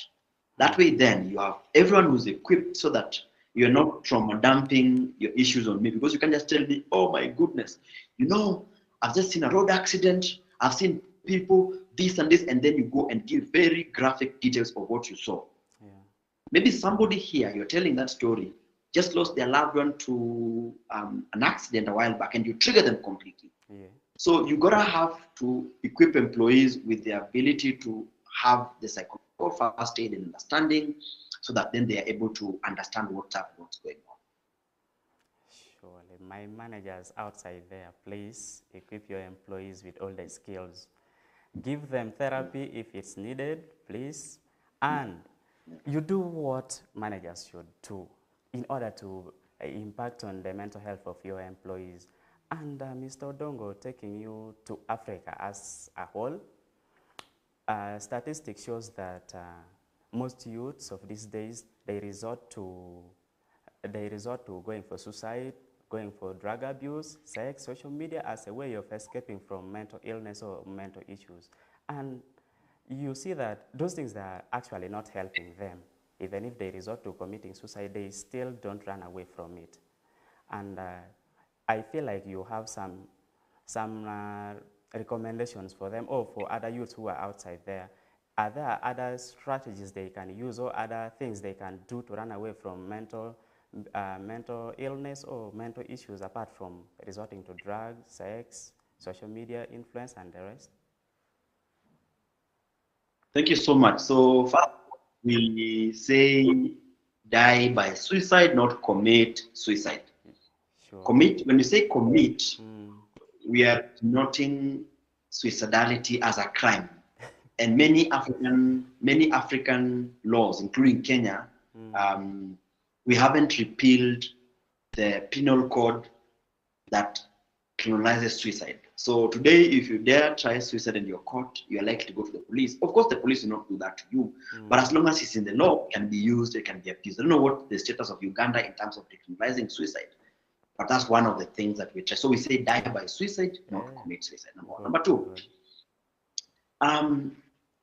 That way then you have everyone who's equipped so that you're not trauma dumping your issues on me, because you can just tell me, oh my goodness, you know, I've just seen a road accident, I've seen people, this and this, and then you go and give very graphic details of what you saw. Yeah. Maybe somebody here, you're telling that story, just lost their loved one to an accident a while back, and you trigger them completely. Yeah. So you gotta have to equip employees with the ability to have the psychological first aid and understanding, so that then they are able to understand what's going on. Surely, my managers outside there, please equip your employees with all the skills. Give them therapy if it's needed, please, and you do what managers should do in order to impact on the mental health of your employees. And Mr. Odongo, taking you to Africa as a whole, statistics shows that most youths of these days, they resort to going for suicide, going for drug abuse, sex, social media as a way of escaping from mental illness or mental issues. And you see that those things are actually not helping them. Even if they resort to committing suicide, they still don't run away from it. And I feel like you have some recommendations for them, or for other youths who are outside there. Are there other strategies they can use, or other things they can do to run away from mental illness or mental issues, apart from resorting to drugs, sex, social media influence, and the rest? Thank you so much. So first, we say die by suicide, not commit suicide. Sure. Commit, when you say commit, Mm. we are noting suicidality as a crime. And many African laws, including Kenya, we haven't repealed the penal code that criminalizes suicide. So today, if you dare try suicide in your court, you are likely to go to the police. Of course, the police will not do that to you, but as long as it's in the law, it can be used, it can be abused. I don't know what the status of Uganda in terms of decriminalizing suicide, but that's one of the things that we try. So we say die by suicide, not commit suicide. Number one. Number two,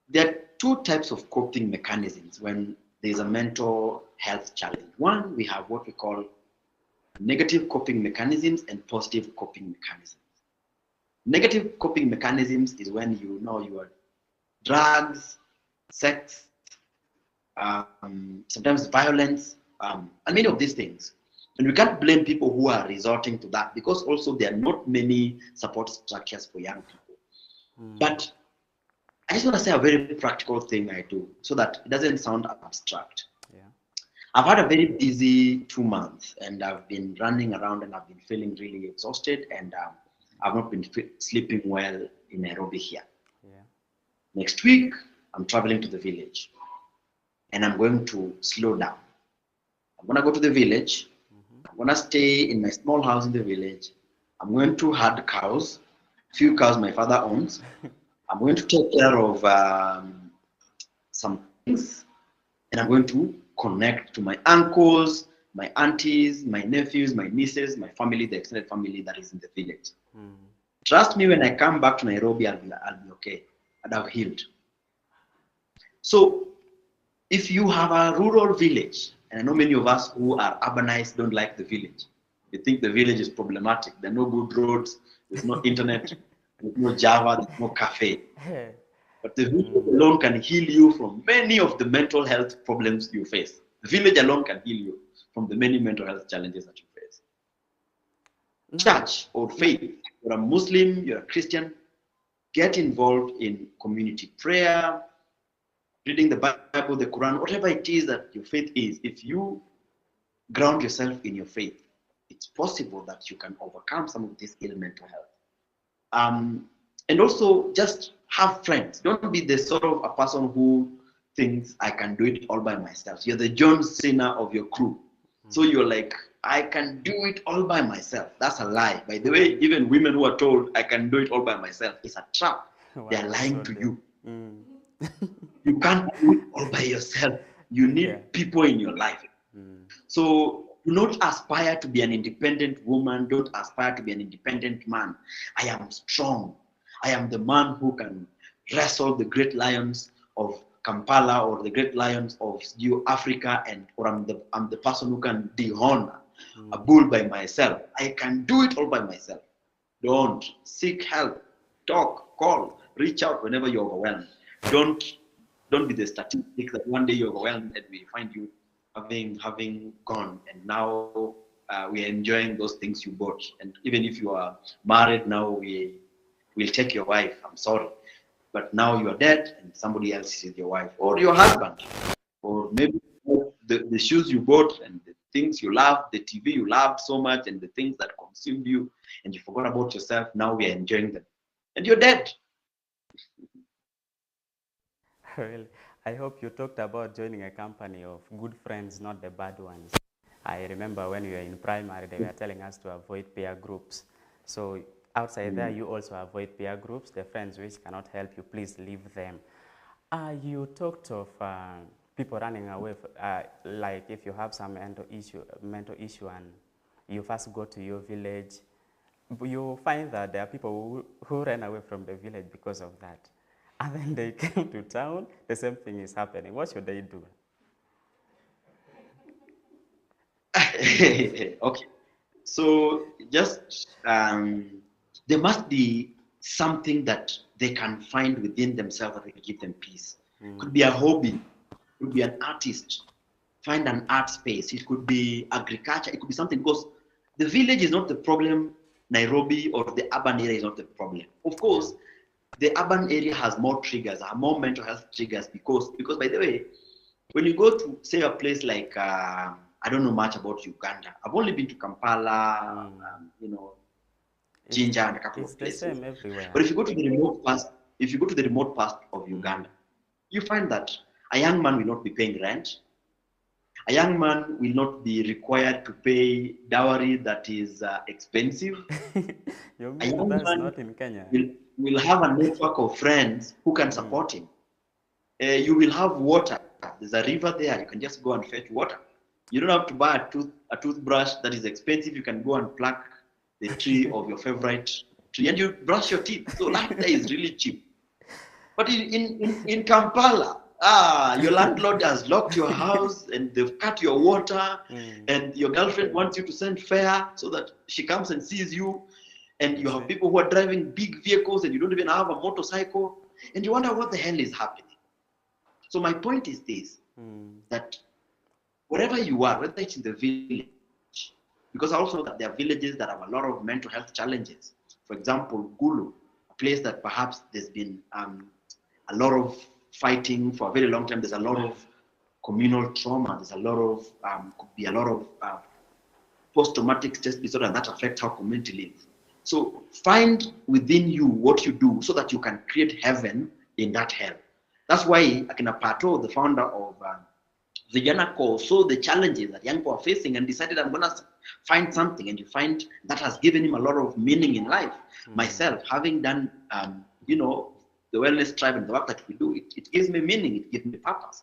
there are two types of coping mechanisms when there's a mental health challenge. One, we have what we call negative coping mechanisms and positive coping mechanisms. Negative coping mechanisms is when you know you are drugs, sex, sometimes violence, and many of these things. And we can't blame people who are resorting to that because also there are not many support structures for young people. But I just want to say a very practical thing I do so that it doesn't sound abstract. Yeah. I've had a very busy 2 months and I've been running around and I've been feeling really exhausted and I've not been sleeping well in Nairobi here. Yeah. Next week, I'm traveling to the village and I'm going to slow down. I'm going to go to the village. I'm going to stay in my small house in the village. I'm going to herd cows, few cows my father owns. I'm going to take care of some things and I'm going to connect to my uncles, my aunties, my nephews, my nieces, my family, the extended family that is in the village. Trust me, when I come back to Nairobi, I'll be okay. And I've healed. So if you have a rural village, and I know many of us who are urbanized don't like the village. They think the village is problematic. There are no good roads, there's no internet, there's no Java, there's no cafe. But the village alone can heal you from many of the mental health problems you face. The village alone can heal you from the many mental health challenges that you face. Church or faith, you're a Muslim, you're a Christian, get involved in community prayer, reading the Bible, the Quran, whatever it is that your faith is. If you ground yourself in your faith, it's possible that you can overcome some of this ill mental health. And also just have friends. Don't be the sort of a person who thinks I can do it all by myself. You're the John Cena of your crew. So you're like, I can do it all by myself. That's a lie. By the way, even women who are told I can do it all by myself, it's a trap. They're lying to you. You can't do it all by yourself. You need people in your life. So do not aspire to be an independent woman. Don't aspire to be an independent man. I am strong. I am the man who can wrestle the great lions of Kampala or the great lions of Africa, or I'm the person who can dehorn a bull by myself. I can do it all by myself. Don't seek help. Talk, call, reach out whenever you're overwhelmed. Don't be the statistic that one day you're overwhelmed and we find you having gone, and now we're enjoying those things you bought. And even if you are married now, we'll take your wife. I'm sorry, but now you are dead and somebody else is your wife or your husband, or maybe the shoes you bought and the things you loved, the TV you loved so much, and the things that consumed you, and you forgot about yourself. Now we are enjoying them, and you're dead. Well, I hope you talked about joining a company of good friends, not the bad ones. I remember when we were in primary, they were telling us to avoid peer groups. So outside there, you also avoid peer groups. The friends which cannot help you, please leave them. You talked of people running away, like if you have some mental issue and you first go to your village, you find that there are people who ran away from the village because of that. And then they came to town, the same thing is happening. What should they do? Okay. So just there must be something that they can find within themselves that will give them peace. Could be a hobby, could be an artist. Find an art space. It could be agriculture. It could be something, because the village is not the problem. Nairobi or the urban area is not the problem. Of course, the urban area has more triggers, more mental health triggers, because by the way, when you go to, say, a place like, I don't know much about Uganda. I've only been to Kampala, It's, Jinja, and a couple it's of the places. same everywhere. But if you go to the remote past, if you go to the remote part of Uganda, you find that a young man will not be paying rent. A young man will not be required to pay dowry that is expensive. You A mean young that's man not in Kenya? will have a network of friends who can support him. You will have water. There's a river there. You can just go and fetch water. You don't have to buy a toothbrush that is expensive. You can go and pluck the tree of your favorite tree and you brush your teeth. So life there is really cheap. But in Kampala, your landlord has locked your house and they've cut your water, and your girlfriend wants you to send fare so that she comes and sees you. And you have people who are driving big vehicles and you don't even have a motorcycle. And you wonder what the hell is happening. So my point is this, that wherever you are, whether it's in the village, because I also know that there are villages that have a lot of mental health challenges. For example, Gulu, a place that perhaps there's been a lot of fighting for a very long time. There's a lot of communal trauma. There's a lot of, could be a lot of post-traumatic stress disorder, and that affects how community lives. So find within you what you do so that you can create heaven in that hell. That's why Akina Pato, the founder of Vijana Core, saw the challenges that young people are facing and decided, I'm going to find something. And you find that has given him a lot of meaning in life. Myself, having done, the Wellness Tribe and the work that we do, it gives me meaning, it gives me purpose.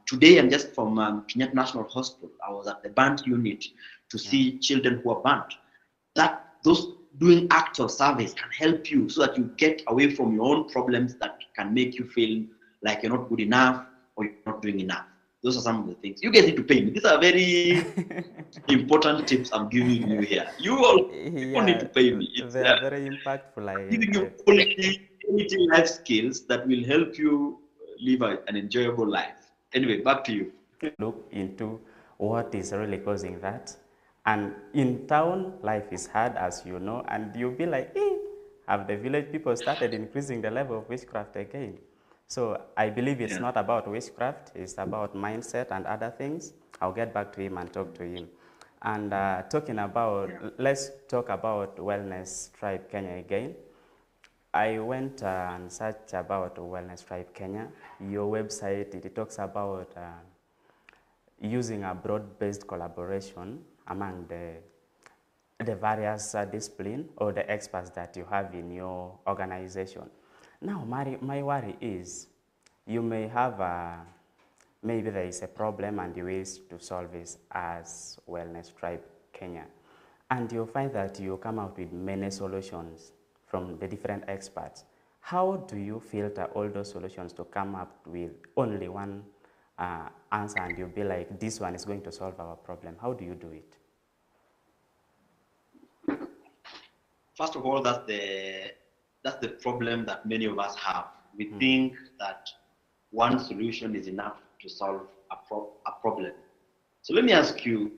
Today, I'm just from Kenyatta National Hospital. I was at the burnt unit to see children who are burnt. Those doing acts of service can help you so that you get away from your own problems that can make you feel like you're not good enough or you're not doing enough. Those are some of the things. You guys need to pay me. These are very important tips I'm giving you here. You all people need to pay me. They are very impactful. Giving you quality life skills that will help you live an enjoyable life. Anyway, back to you. Look into what is really causing that. And in town, life is hard, as you know, and you'll be like, have the village people started increasing the level of witchcraft again? So I believe it's not about witchcraft, it's about mindset and other things. I'll get back to him and talk to him. And talking about, let's talk about Wellness Tribe Kenya again. I went and searched about Wellness Tribe Kenya. Your website, it talks about using a broad-based collaboration among the various disciplines or the experts that you have in your organization. Now, my worry is you may have maybe there is a problem and you wish to solve it as Wellness Tribe Kenya. And you'll find that you come out with many solutions from the different experts. How do you filter all those solutions to come up with only one answer and you'll be like, this one is going to solve our problem? How do you do it? First of all, that's the problem that many of us have. We think that one solution is enough to solve a problem. So let me ask you,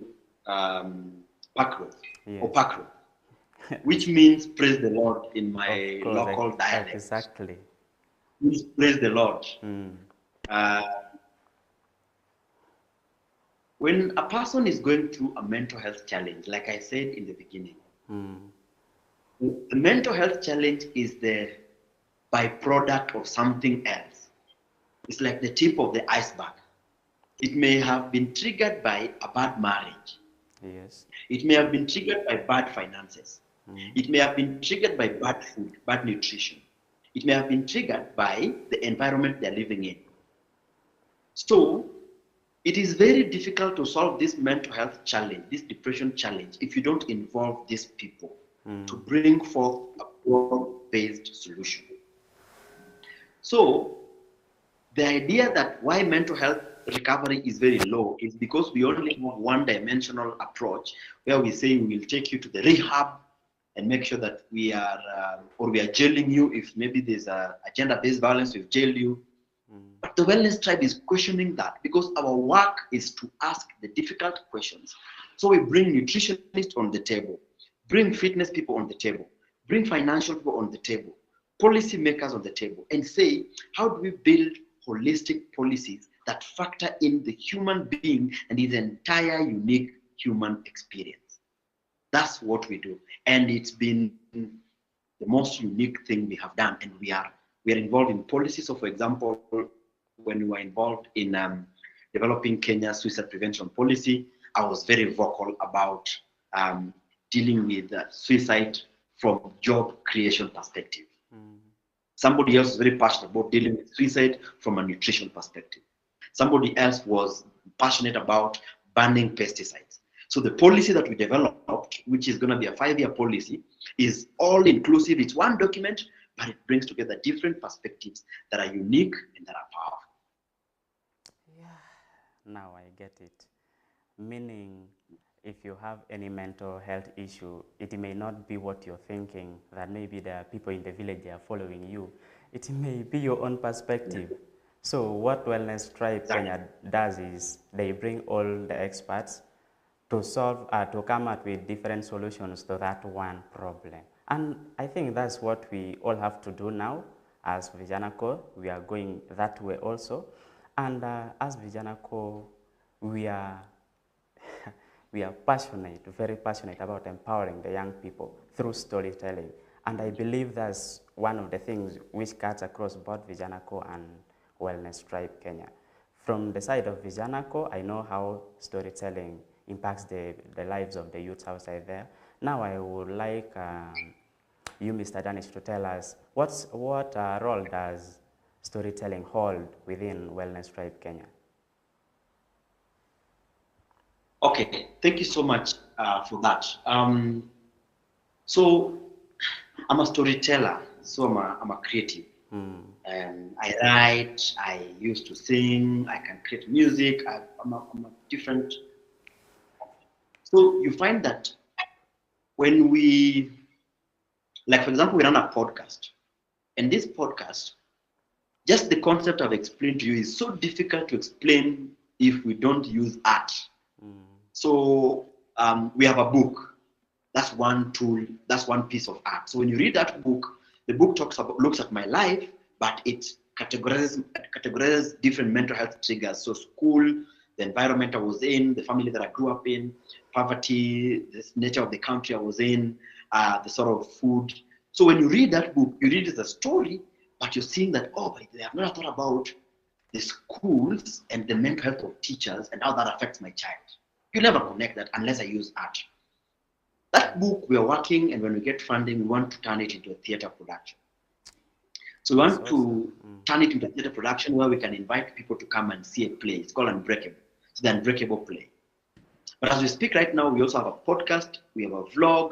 Pakro, or Pakro, which means praise the Lord in my local dialect. Exactly. Means praise the Lord. When a person is going through a mental health challenge, like I said in the beginning, the mental health challenge is the byproduct of something else. It's like the tip of the iceberg. It may have been triggered by a bad marriage. Yes. It may have been triggered by bad finances. It may have been triggered by bad food, bad nutrition. It may have been triggered by the environment they're living in. So, it is very difficult to solve this mental health challenge, this depression challenge, if you don't involve these people to bring forth a broad-based solution. So, the idea that why mental health recovery is very low is because we only have one-dimensional approach where we say we will take you to the rehab and make sure that we are, or we are jailing you if maybe there's a gender-based violence, we've jailed you. But the Wellness Tribe is questioning that because our work is to ask the difficult questions. So we bring nutritionists on the table, bring fitness people on the table, bring financial people on the table, policy makers on the table, and say, how do we build holistic policies that factor in the human being and his entire unique human experience. That's what we do. And it's been the most unique thing we have done. And we are involved in policy. So for example, when we were involved in developing Kenya's suicide prevention policy, I was very vocal about dealing with suicide from job creation perspective. Somebody else is very passionate about dealing with suicide from a nutrition perspective. Somebody else was passionate about banning pesticides. So the policy that we developed, which is going to be a 5-year policy, is all inclusive. It's one document, but it brings together different perspectives that are unique and that are powerful. Yeah, now I get it. Meaning, if you have any mental health issue, it may not be what you're thinking, that maybe there are people in the village that are following you. It may be your own perspective. So what Wellness Tribe Kenya does is they bring all the experts to solve, to come up with different solutions to that one problem. And I think that's what we all have to do now as Vijana Co. We are going that way also. And as Vijana Co, we are we are passionate, very passionate about empowering the young people through storytelling. And I believe that's one of the things which cuts across both Vijana Co and Wellness Tribe Kenya. From the side of Vijana Co, I know how storytelling impacts the lives of the youths outside there. Now I would like you, Mr. Danish, to tell us what role does storytelling hold within Wellness Tribe Kenya? Okay, thank you so much for that. So I'm a storyteller, so I'm a creative. I write, I used to sing, I can create music, I'm a different. So you find that when we, like for example, we run a podcast, and this podcast, just the concept I've explained to you is so difficult to explain if we don't use art. So we have a book. That's one tool. That's one piece of art. So when you read that book, the book looks at my life, but it categorizes different mental health triggers. So school, the environment I was in, the family that I grew up in, poverty, the nature of the country I was in, the sort of food. So when you read that book, you read it as a story, but you're seeing that, oh, they have never thought about the schools and the mental health of teachers and how that affects my child. You never connect that unless I use art. That book we are working, and when we get funding, we want to turn it into a theater production. So we want to turn it into a theater production where we can invite people to come and see a play. It's called Unbreakable. It's the Unbreakable play. But as we speak right now, we also have a podcast, we have a vlog,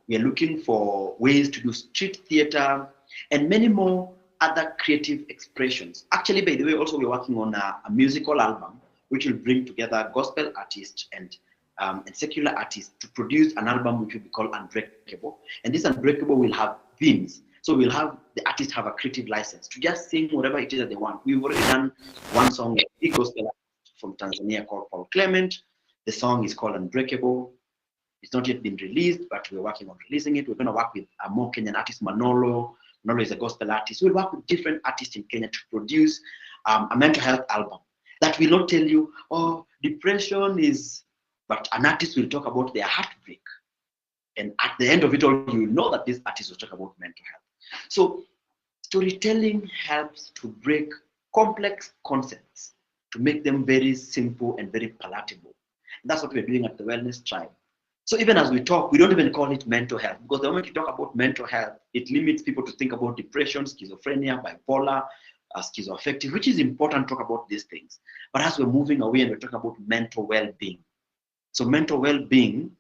we are looking for ways to do street theater and many more other creative expressions. Actually, by the way, also we're working on a musical album which will bring together gospel artists and secular artists to produce an album which will be called Unbreakable. And this Unbreakable will have themes. So we'll have the artists have a creative license to just sing whatever it is that they want. We've already done one song, a big gospel artist from Tanzania called Paul Clement. The song is called Unbreakable. It's not yet been released, but we're working on releasing it. We're going to work with a more Kenyan artist, Manolo. Manolo is a gospel artist. We'll work with different artists in Kenya to produce a mental health album that will not tell you, oh, depression is, but an artist will talk about their heartbreak. And at the end of it all, you will know that this artist will talk about mental health. So storytelling helps to break complex concepts, to make them very simple and very palatable. And that's what we're doing at the Wellness Tribe. So even as we talk, we don't even call it mental health, because the moment you talk about mental health, it limits people to think about depression, schizophrenia, bipolar, schizoaffective, which is important to talk about these things. But as we're moving away and we're talking about mental well-being. So mental well-being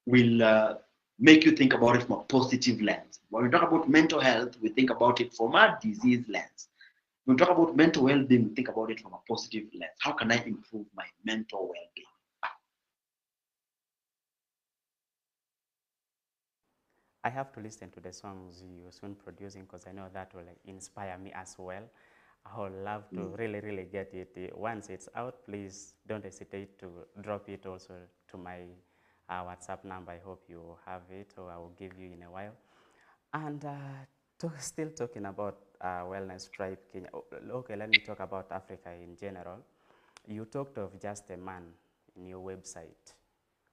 will make you think about it from a positive lens. When we talk about mental health, we think about it from a disease lens. When we talk about mental well-being, we think about it from a positive lens. How can I improve my mental well-being? I have to listen to the songs you're soon producing, because I know that will inspire me as well. I would love to really get it. Once it's out, please don't hesitate to drop it also to my WhatsApp number. I hope you have it, or I will give you in a while. And Still talking about Wellness Tribe Kenya. Okay, let me talk about Africa in general. You talked of just a man in your website.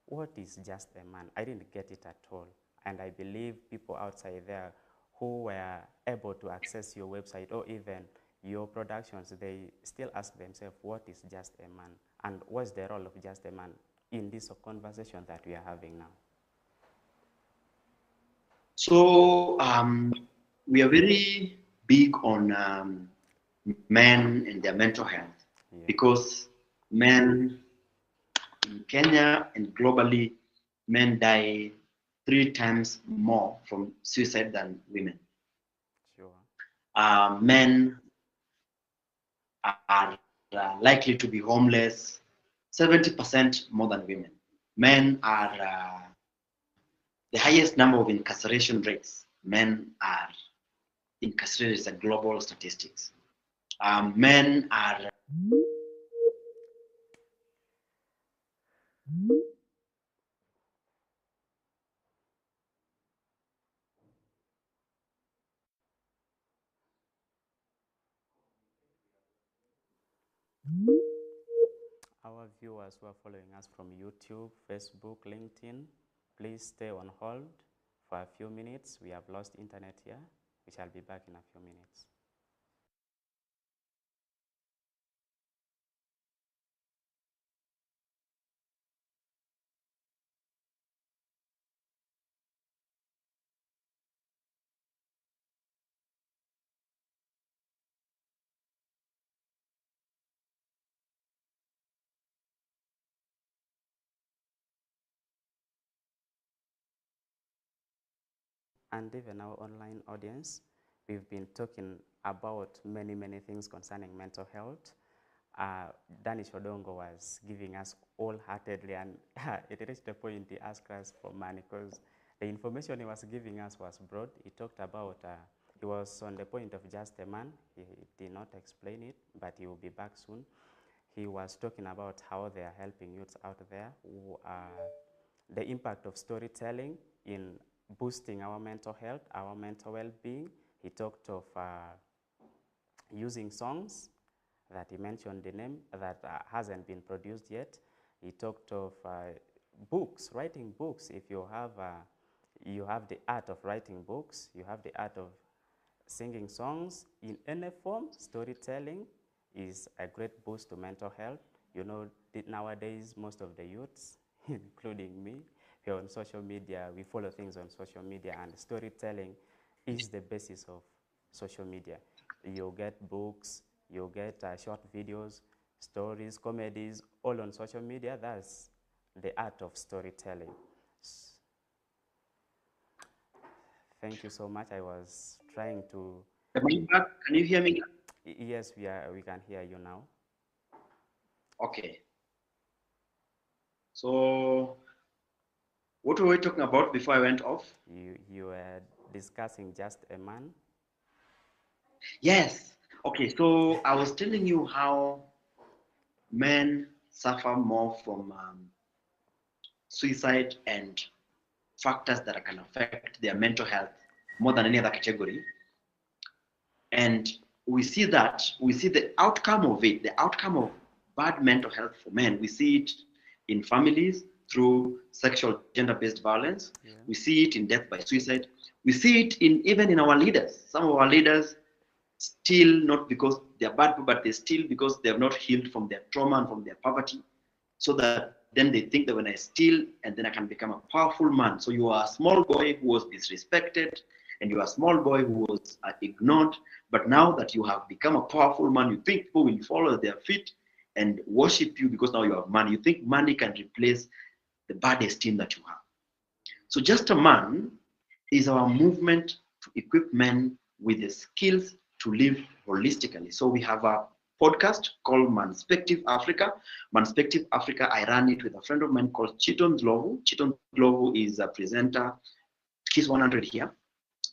What is just a man? I didn't get it at all. And I believe people outside there who were able to access your website or even your productions, they still ask themselves, what is just a man? And what's the role of just a man in this conversation that we are having now? So we are very big on men and their mental health, because men in Kenya and globally, men die 3 times more from suicide than women. Sure. Men are likely to be homeless 70% more than women. Men are the highest number of incarceration rates. Men are incarcerated as a global statistics. Men are Our viewers who are following us from YouTube, Facebook, LinkedIn, please stay on hold for a few minutes. We have lost internet here. We shall be back in a few minutes. And even our online audience, we've been talking about many things concerning mental health. Danish Odongo was giving us wholeheartedly, and it reached the point he asked us for money because the information he was giving us was broad. He talked about, he was on the point of just a man. He did not explain it, but he will be back soon. He was talking about how they are helping youths out there, the impact of storytelling in boosting our mental health, our mental well-being. He talked of using songs that he mentioned the name that hasn't been produced yet. He talked of books, writing books. If you have the art of writing books, you have the art of singing songs in any form. Storytelling is a great boost to mental health. You know, nowadays most of the youths, including me, we're on social media, we follow things on social media, and storytelling is the basis of social media. You'll get books, you'll get short videos, stories, comedies, all on social media. That's the art of storytelling. Thank you so much. I was trying to... Am I back? Can you hear me? Yes, we can hear you now. Okay. So what were we talking about before I went off? You were discussing just a man. Yes. Okay, so I was telling you how men suffer more from suicide and factors that can affect their mental health more than any other category. And we see the outcome of it, the outcome of bad mental health for men. We see it in families through sexual gender-based violence. Yeah. We see it in death by suicide. We see it even in our leaders. Some of our leaders still, not because they're bad people, but they still because they have not healed from their trauma and from their poverty, so that then they think that when I steal, and then I can become a powerful man. So you are a small boy who was disrespected, and you are a small boy who was ignored, but now that you have become a powerful man, you think people will follow their feet and worship you because now you have money. You think money can replace the bad esteem that you have. So Just a Man is our movement to equip men with the skills to live holistically. So we have a podcast called Manspective Africa. Manspective Africa, I ran it with a friend of mine called Chiton Glovu. Chiton Glovu is a presenter. He's 100 here.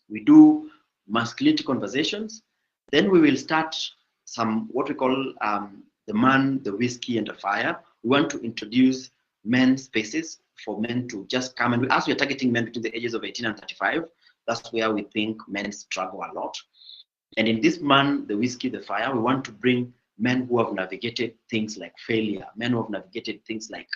We do masculinity conversations. Then we will start some, what we call the man, the whiskey, and the fire. We want to introduce men spaces for men to just come. And as we are targeting men between the ages of 18 and 35, That's where we think men struggle a lot. And in this Man, the Whiskey, the Fire, we want to bring men who have navigated things like failure, men who have navigated things like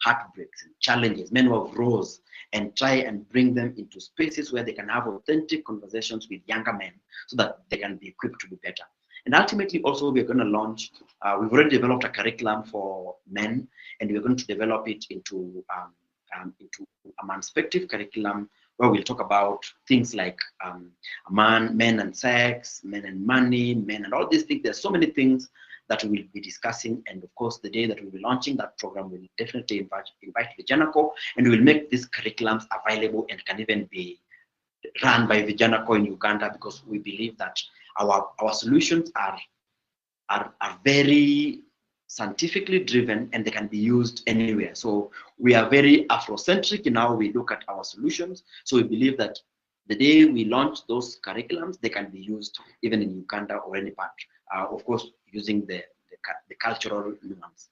heartbreaks and challenges, men who have rose, and try and bring them into spaces where they can have authentic conversations with younger men so that they can be equipped to be better. And ultimately, also, we're going to launch, we've already developed a curriculum for men, and we're going to develop it into a manspective curriculum where we'll talk about things like men and sex, men and money, men and all these things. There's so many things that we will be discussing. And of course, the day that we'll be launching that program, we'll definitely invite Vijanaco, and we'll make these curriculums available and can even be run by Vijanaco in Uganda, because we believe that our solutions are very scientifically driven and they can be used anywhere. So we are very Afrocentric in how we look at our solutions. So we believe that the day we launch those curriculums, they can be used even in Uganda or any part, of course, using the cultural nuance.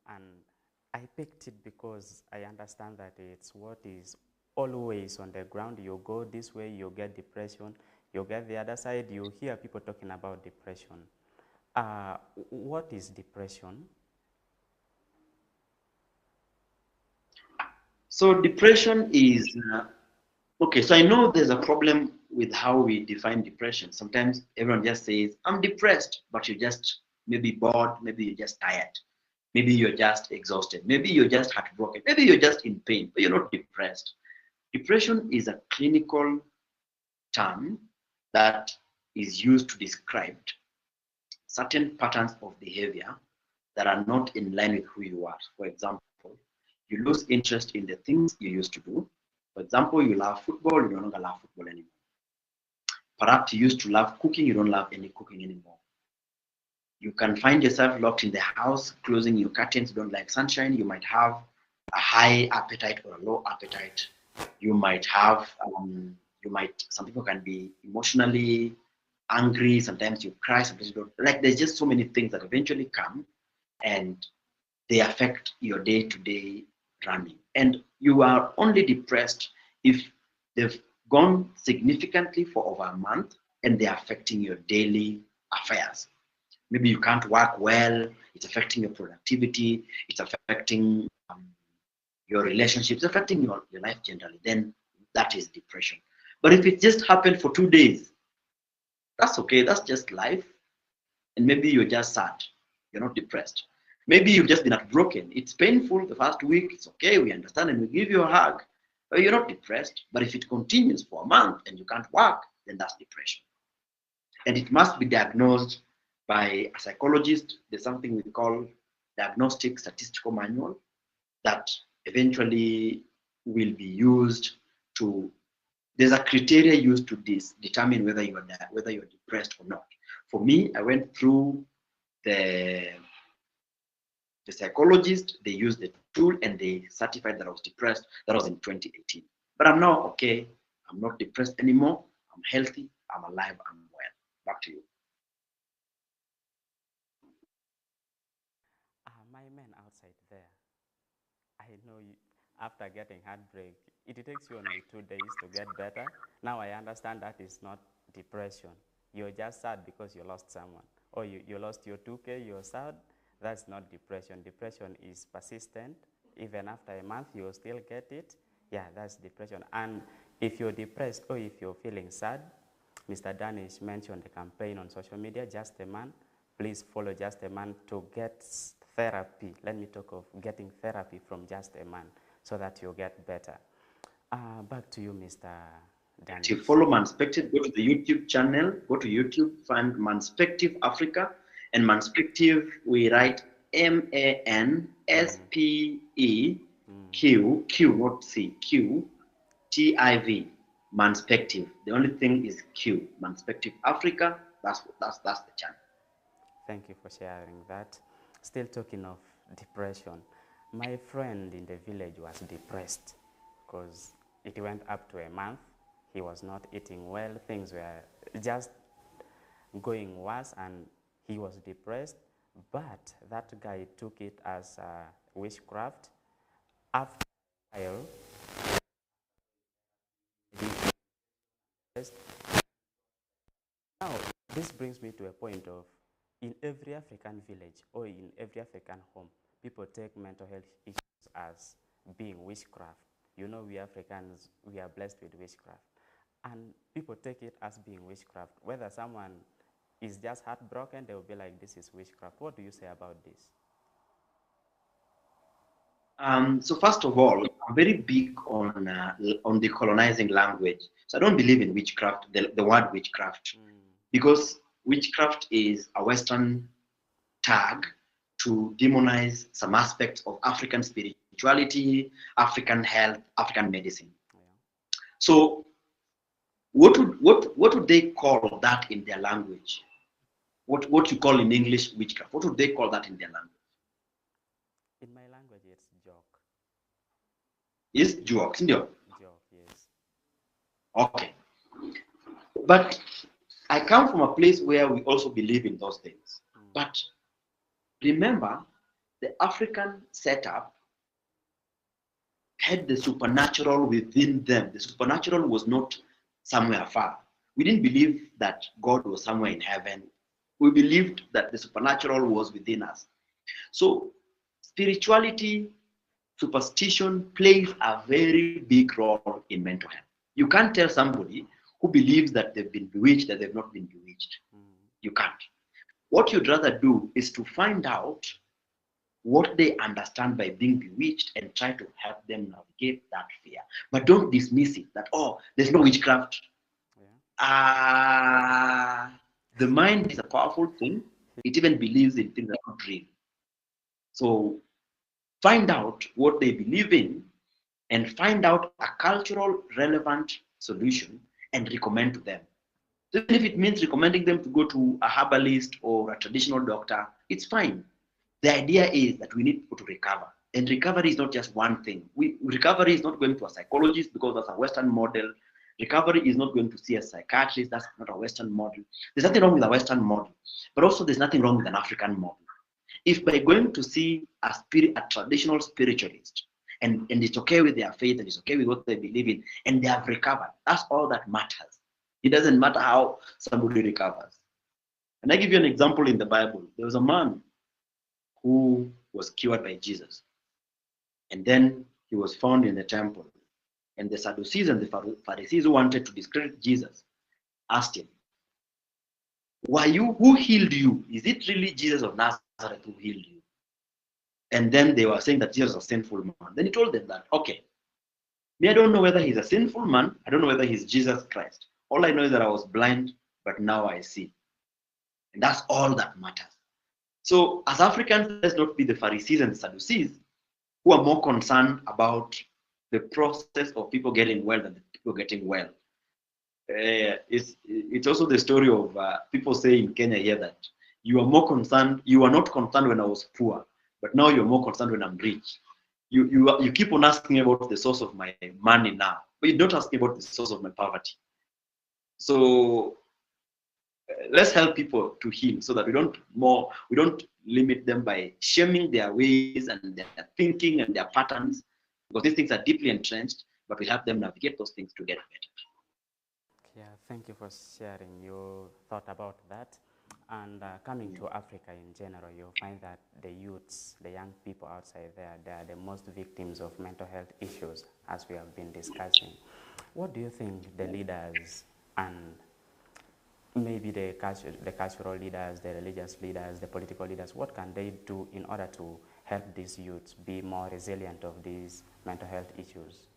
And I picked it because I understand that it's what is always on the ground. You go this way, you get depression. You get the other side, you hear people talking about depression. What is depression? So depression is, okay, so I know there's a problem with how we define depression. Sometimes everyone just says, I'm depressed, but you're just maybe bored, maybe you're just tired. Maybe you're just exhausted. Maybe you're just heartbroken. Maybe you're just in pain, but you're not depressed. Depression is a clinical term that is used to describe certain patterns of behavior that are not in line with who you are. For example, you lose interest in the things you used to do. For example, you love football, you no longer love football anymore. Perhaps you used to love cooking, you don't love any cooking anymore. You can find yourself locked in the house, closing your curtains, you don't like sunshine. You might have a high appetite or a low appetite. You might have, some people can be emotionally angry, sometimes you cry, sometimes you don't. Like, there's just so many things that eventually come and they affect your day-to-day running. And you are only depressed if they've gone significantly for over a month and they're affecting your daily affairs. Maybe you can't work well, it's affecting your productivity, it's affecting your relationships, affecting your life generally, then that is depression. But if it just happened for 2 days, that's okay, that's just life. And maybe you're just sad, you're not depressed. Maybe you've just been heartbroken. It's painful the first week, it's okay, we understand, and we give you a hug, but you're not depressed. But if it continues for a month and you can't work, then that's depression. And it must be diagnosed by a psychologist. There's something we call diagnostic statistical manual that eventually will be used to, there's a criteria used to determine whether you're depressed or not. For me, I went through the psychologist, they used the tool and they certified that I was depressed. That was in 2018. But I'm now okay. I'm not depressed anymore. I'm healthy. I'm alive. I'm well. Back to you. My man outside there, I know you, after getting heartbreak, it takes you only 2 days to get better. Now I understand that is not depression. You're just sad because you lost someone. Or you lost your 2K, you're sad. That's not depression. Depression is persistent. Even after a month, you'll still get it. Yeah, that's depression. And if you're depressed or if you're feeling sad, Mr. Danish mentioned the campaign on social media, Just a Man. Please follow Just a Man to get therapy. Let me talk of getting therapy from Just a Man so that you'll get better. Back to you, Mr. Danish. To follow Manspective, go to the YouTube channel, go to YouTube, find Manspective Africa, and Manspective, we write MANSPEQ, Q, not C, Q, TIV, Manspective. The only thing is Q, Manspective Africa, that's the channel. Thank you for sharing that. Still talking of depression, my friend in the village was depressed because it went up to a month. He was not eating well. Things were just going worse and he was depressed. But that guy took it as witchcraft. After a while, Now, this brings me to a point of, in every African village or in every African home, people take mental health issues as being witchcraft. You know, we Africans, we are blessed with witchcraft. And people take it as being witchcraft. Whether someone is just heartbroken, they will be like, this is witchcraft. What do you say about this? So first of all, I'm very big on decolonizing language. So I don't believe in witchcraft, the word witchcraft, because witchcraft is a Western tag to demonize some aspects of African spirituality, African health, African medicine. Yeah. So what would they call that in their language? What you call in English witchcraft? What would they call that in their language? In my language, it's joke. Is jokes, Joke, yes. okay. But I come from a place where we also believe in those things. But remember, the African setup had the supernatural within them. The supernatural was not somewhere far. We didn't believe that God was somewhere in heaven. We believed that the supernatural was within us. So spirituality, superstition plays a very big role in mental health. You can't tell somebody who believes that they've been bewitched that they've not been bewitched. You can't. What you'd rather do is to find out what they understand by being bewitched and try to help them navigate that fear. But don't dismiss it that, oh, there's no witchcraft. The mind is a powerful thing. It even believes in things that are not real. So find out what they believe in and find out a cultural relevant solution and recommend to them. So even if it means recommending them to go to a herbalist or a traditional doctor, it's fine. The idea is that we need people to recover. And recovery is not just one thing. Recovery is not going to a psychologist because that's a Western model. Recovery is not going to see a psychiatrist. That's not a Western model. There's nothing wrong with a Western model, but also there's nothing wrong with an African model. If by going to see a traditional spiritualist, and it's okay with their faith and it's okay with what they believe in, and they have recovered, that's all that matters. It doesn't matter how somebody recovers. And I give you an example in the Bible. There was a man who was cured by Jesus. And then he was found in the temple. And the Sadducees and the Pharisees who wanted to discredit Jesus asked him, who healed you? Is it really Jesus of Nazareth who healed you? And then they were saying that Jesus was a sinful man. Then he told them that, okay, me, I don't know whether he's a sinful man. I don't know whether he's Jesus Christ. All I know is that I was blind, but now I see. And that's all that matters. So as Africans, let's not be the Pharisees and the Sadducees who are more concerned about the process of people getting well than the people getting well. It's also the story of people say in Kenya here that you are not concerned when I was poor, but now you're more concerned when I'm rich. You keep on asking about the source of my money now, but you're not asking about the source of my poverty. So let's help people to heal so that we don't limit them by shaming their ways and their thinking and their patterns, because these things are deeply entrenched, but we help them navigate those things to get better. Yeah, thank you for sharing your thought about that. And coming to Africa in general, you'll find that the youths, the young people outside there, they are the most victims of mental health issues, as we have been discussing. What do you think the leaders and maybe the cultural leaders, the religious leaders, the political leaders, what can they do in order to help these youths be more resilient of these mental health issues?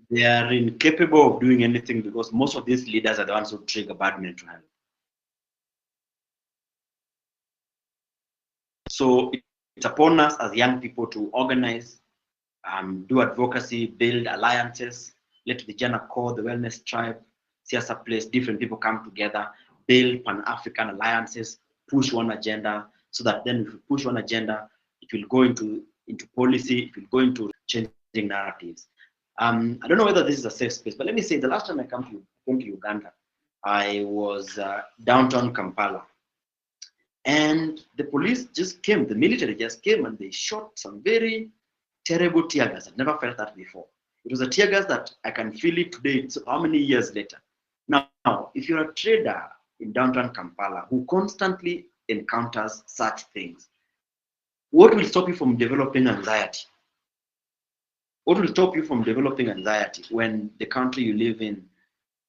They are incapable of doing anything because most of these leaders are the ones who trigger bad mental health. So it's upon us as young people to organize, do advocacy, build alliances, let the Vijana Core, the Wellness Tribe, Siasa Place, different people come together, build Pan-African alliances, push one agenda, so that then if we push one agenda, it will go into policy, it will go into changing narratives. I don't know whether this is a safe space, but let me say the last time I came to Uganda, I was downtown Kampala. And the police just came, the military just came and they shot some very terrible tear gas. I've never felt that before. It was a tear gas that I can feel it today. So how many years later? Now, if you're a trader in downtown Kampala who constantly encounters such things, what will stop you from developing anxiety? What will stop you from developing anxiety when the country you live in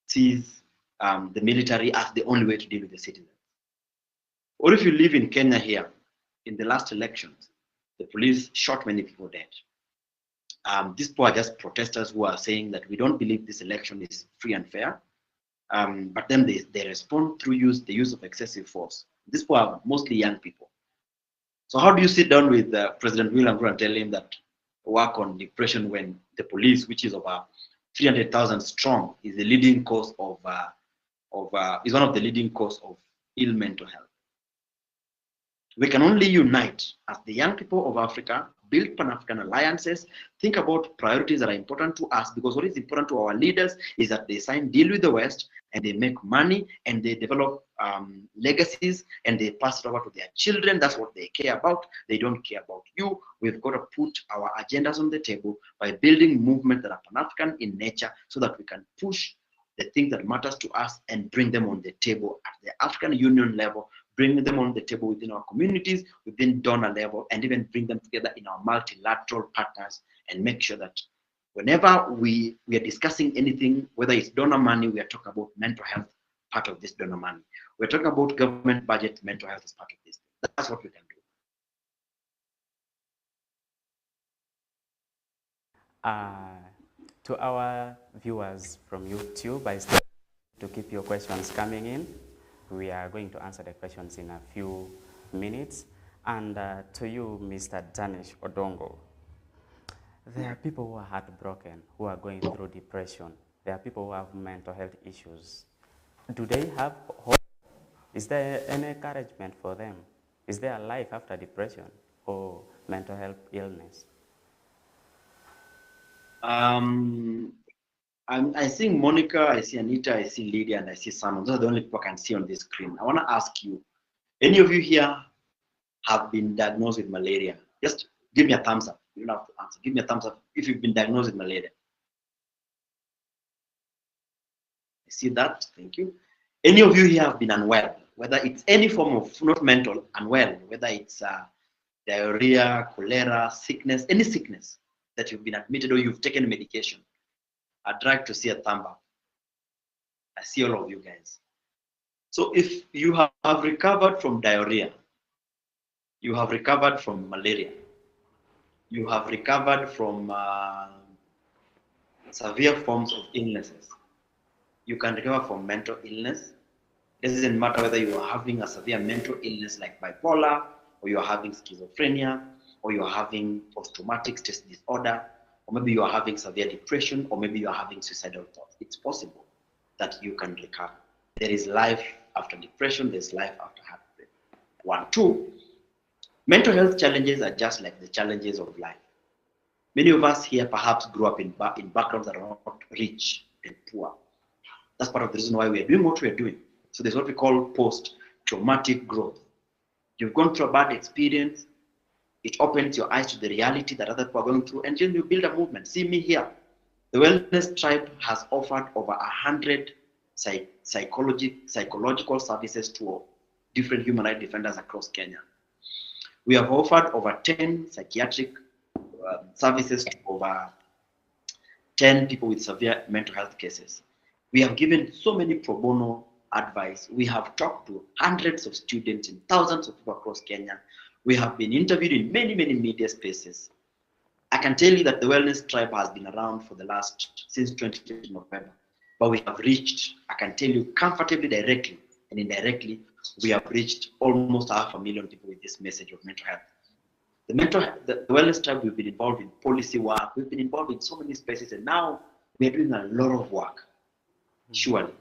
sees the military as the only way to deal with the citizens? Or if you live in Kenya here, in the last elections, the police shot many people dead. These people are just protesters who are saying that we don't believe this election is free and fair. But then they respond through the use of excessive force. These people are mostly young people. So how do you sit down with President William Ruto and tell him that work on depression when the police, which is over 300,000 strong, is the leading cause is one of the leading cause of ill mental health? We can only unite as the young people of Africa, build Pan-African alliances, think about priorities that are important to us, because what is important to our leaders is that they sign deal with the West and they make money and they develop legacies and they pass it over to their children. That's what they care about. They don't care about you. We've got to put our agendas on the table by building movements that are Pan-African in nature so that we can push the things that matters to us and bring them on the table at the African Union level, bring them on the table within our communities, within donor level, and even bring them together in our multilateral partners and make sure that whenever we are discussing anything, whether it's donor money, we are talking about mental health, part of this donor money. We're talking about government budget, mental health is part of this. That's what we can do. To our viewers from YouTube, I still to keep your questions coming in. We are going to answer the questions in a few minutes. And to you, Mr. Danish Odongo, there are people who are heartbroken, who are going through depression. There are people who have mental health issues. Do they have hope? Is there any encouragement for them? Is there a life after depression or mental health illness? I see Monica, I see Anita, I see Lydia, and I see Simon. Those are the only people I can see on this screen. I want to ask you, any of you here have been diagnosed with malaria? Just give me a thumbs up. You don't have to answer. Give me a thumbs up if you've been diagnosed with malaria. I see that. Thank you. Any of you here have been unwell, whether it's any form of, not mental, unwell, whether it's diarrhea, cholera, sickness, any sickness that you've been admitted or you've taken medication. I'd like to see a thumb up. I see all of you guys. So if you have recovered from diarrhea, you have recovered from malaria, you have recovered from severe forms of illnesses, you can recover from mental illness. It doesn't matter whether you are having a severe mental illness like bipolar, or you are having schizophrenia, or you are having post-traumatic stress disorder, or maybe you are having severe depression, or maybe you are having suicidal thoughts. It's possible that you can recover. There is life after depression, there's life after heartbreak. 1, 2, mental health challenges are just like the challenges of life. Many of us here perhaps grew up in backgrounds that are not rich and poor. That's part of the reason why we are doing what we are doing. So there's what we call post-traumatic growth. You've gone through a bad experience, it opens your eyes to the reality that other people are going through, and then you build a movement. See me here. The Wellness Tribe has offered over 100 psychological services to different human rights defenders across Kenya. We have offered over 10 psychiatric services to over 10 people with severe mental health cases. We have given so many pro bono advice. We have talked to hundreds of students and thousands of people across Kenya. We have been interviewed in many, many media spaces. I can tell you that the Wellness Tribe has been around for since 2020 November. But we have reached, I can tell you comfortably, directly and indirectly, we have reached almost 500,000 people with this message of mental health. The Wellness Tribe, we've been involved in policy work, we've been involved in so many spaces, and now we're doing a lot of work, surely.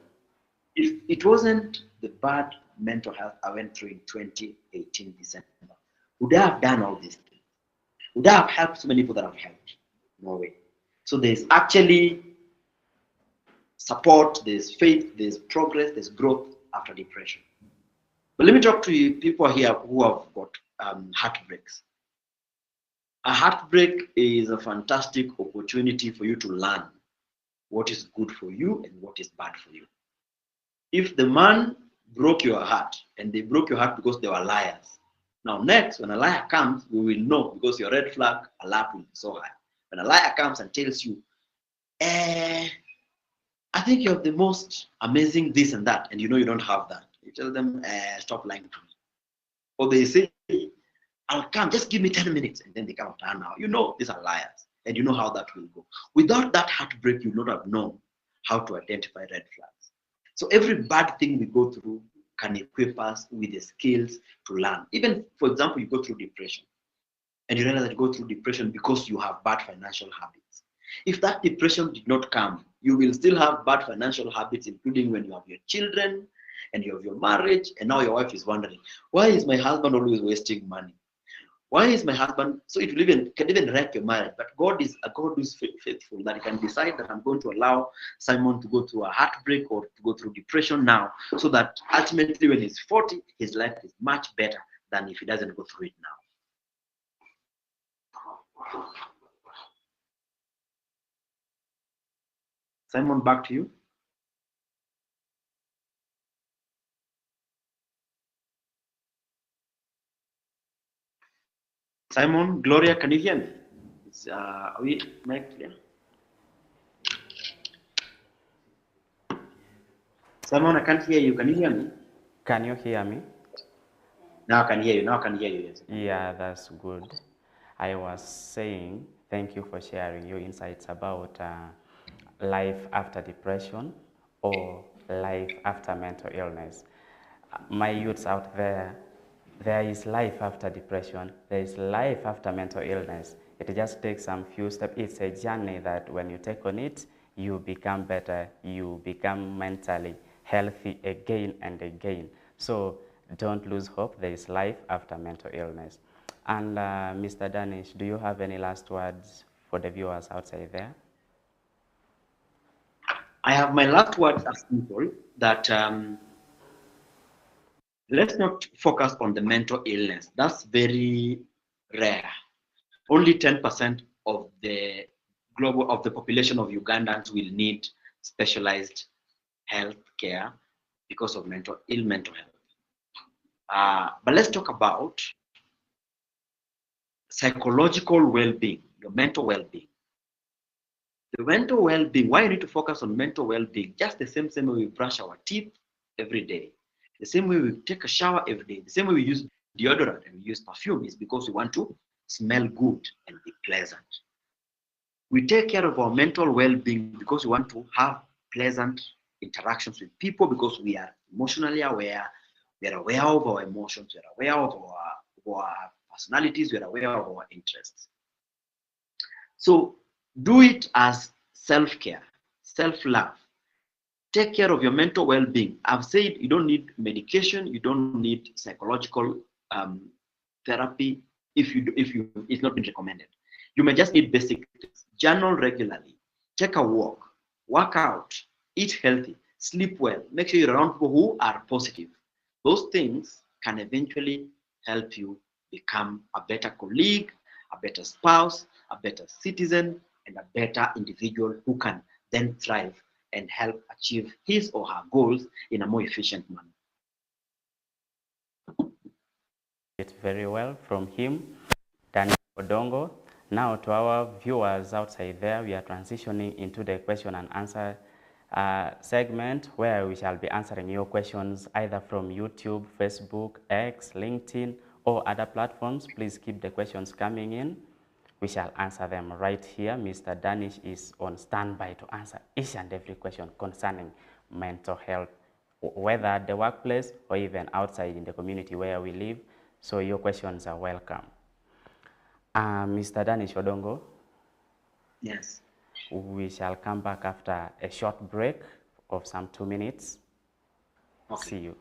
If it wasn't the bad mental health I went through in 2018 December, would I have done all these things? Would I have helped so many people that I've helped? No way. So there's actually support, there's faith, there's progress, there's growth after depression. But let me talk to you people here who have got heartbreaks. A heartbreak is a fantastic opportunity for you to learn what is good for you and what is bad for you. If the man broke your heart, and they broke your heart because they were liars. Now, next, when a liar comes, we will know because your red flag alert will be so high. When a liar comes and tells you, I think you have the most amazing this and that, and you know you don't have that. You tell them, stop lying to me. Or they say, I'll come, just give me 10 minutes. And then they come after an hour. You know these are liars, and you know how that will go. Without that heartbreak, you would not have known how to identify red flags. So every bad thing we go through can equip us with the skills to learn. Even, for example, you go through depression, and you realize that you go through depression because you have bad financial habits. If that depression did not come, you will still have bad financial habits, including when you have your children and you have your marriage, and now your wife is wondering, why is my husband always wasting money? Why is my husband? So it will can even wreck your marriage. But God is a God who is faithful, that He can decide that I'm going to allow Simon to go through a heartbreak or to go through depression now, so that ultimately when he's 40, his life is much better than if he doesn't go through it now. Simon, back to you. Simon, Gloria, can you hear me? Are we mic clear? Simon, I can't hear you. Can you hear me? Can you hear me? Now I can hear you. Now I can hear you. Yes. Yeah, that's good. I was saying thank you for sharing your insights about life after depression or life after mental illness. My youths out there, there is life after depression, there is life after mental illness. It just takes some few steps. It's a journey that when you take on it, you become better, you become mentally healthy again and again. So don't lose hope. There is life after mental illness. And Mr. Danish, do you have any last words for the viewers outside there? I have my last words are simple, that let's not focus on the mental illness. That's very rare. Only 10% of the population of Ugandans will need specialized health care because of mental health. But let's talk about psychological well-being, your mental well-being. The mental well-being, why you need to focus on mental well-being, just the same way we brush our teeth every day, the same way we take a shower every day, the same way we use deodorant and we use perfume, is because we want to smell good and be pleasant. We take care of our mental well-being because we want to have pleasant interactions with people, because we are emotionally aware, we are aware of our emotions, we are aware of our personalities, we are aware of our interests. So do it as self-care, self-love. Take care of your mental well-being. I've said you don't need medication, you don't need psychological therapy if it's not been recommended. You may just need basic things. Journal regularly, take a walk, work out, eat healthy, sleep well, make sure you're around people who are positive. Those things can eventually help you become a better colleague, a better spouse, a better citizen, and a better individual who can then thrive and help achieve his or her goals in a more efficient manner. It very well from him, Daniel Odongo. Now to our viewers outside there, we are transitioning into the question and answer segment, where we shall be answering your questions either from YouTube, Facebook, X, LinkedIn, or other platforms. Please keep the questions coming in. We shall answer them right here. Mr. Danish is on standby to answer each and every question concerning mental health, whether at the workplace or even outside in the community where we live. So your questions are welcome. Mr. Danish Odongo. Yes. We shall come back after a short break of some 2 minutes. Okay. See you.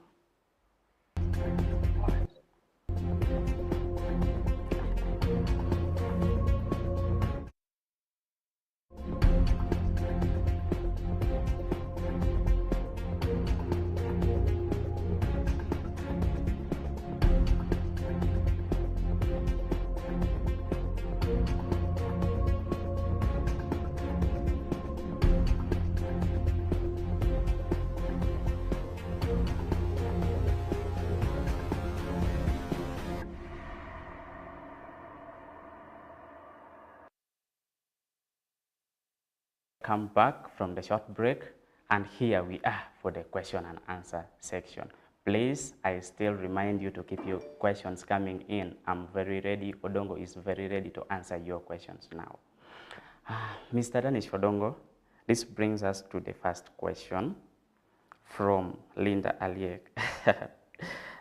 come back from the short break, and here we are for the question and answer section. Please, I still remind you to keep your questions coming in. I'm very ready. Odongo is very ready to answer your questions now. Mr. Danish Odongo, this brings us to the first question from Linda Aliek.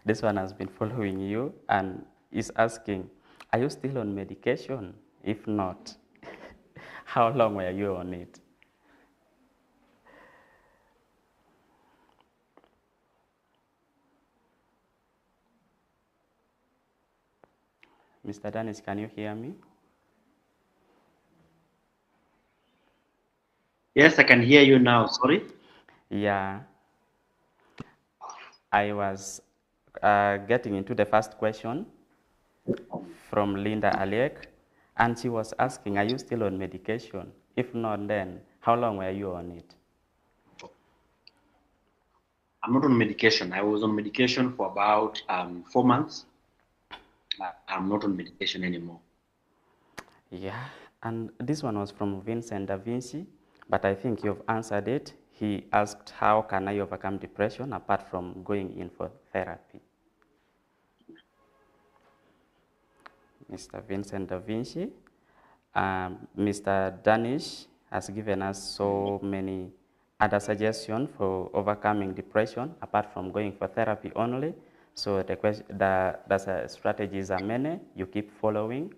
This one has been following you and is asking, are you still on medication? If not, how long were you on it? Mr. Danish, can you hear me? Yes, I can hear you now. Sorry. Yeah. I was getting into the first question from Linda Aliek, and she was asking, are you still on medication? If not, then how long were you on it? I'm not on medication. I was on medication for about 4 months. I'm not on medication anymore. Yeah, and this one was from Vincent Da Vinci, but I think you've answered it. He asked, how can I overcome depression apart from going in for therapy? Mr. Vincent Da Vinci. Mr. Danish has given us so many other suggestions for overcoming depression apart from going for therapy only. So the strategies are many. You keep following.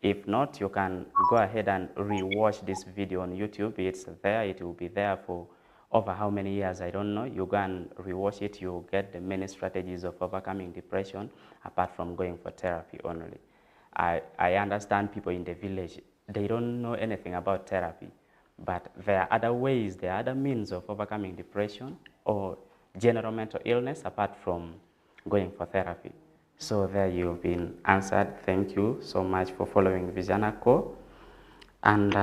If not, you can go ahead and re-watch this video on YouTube. It's there. It will be there for over how many years, I don't know. You go and re-watch it. You get the many strategies of overcoming depression apart from going for therapy only. I understand people in the village, they don't know anything about therapy, but there are other ways, there are other means of overcoming depression or general mental illness apart from going for therapy. So there you've been answered. Thank you so much for following Vijanako. And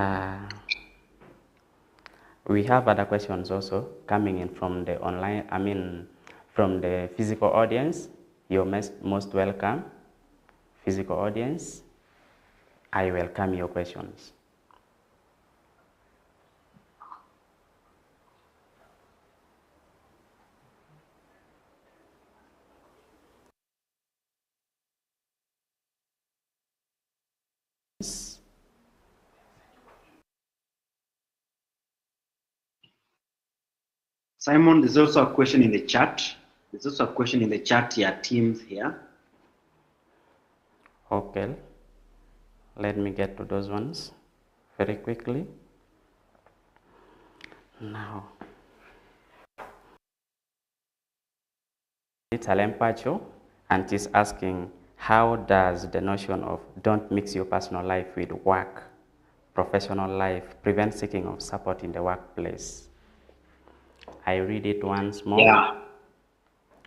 we have other questions also coming in from the online, from the physical audience. You're most welcome. Physical audience, I welcome your questions. Simon, there's also a question in the chat. There's also a question in the chat here, Teams here. Okay, let me get to those ones very quickly. Now, it's Alem Pacho, and she's asking, how does the notion of don't mix your personal life with work, professional life, prevent seeking of support in the workplace? I read it once more.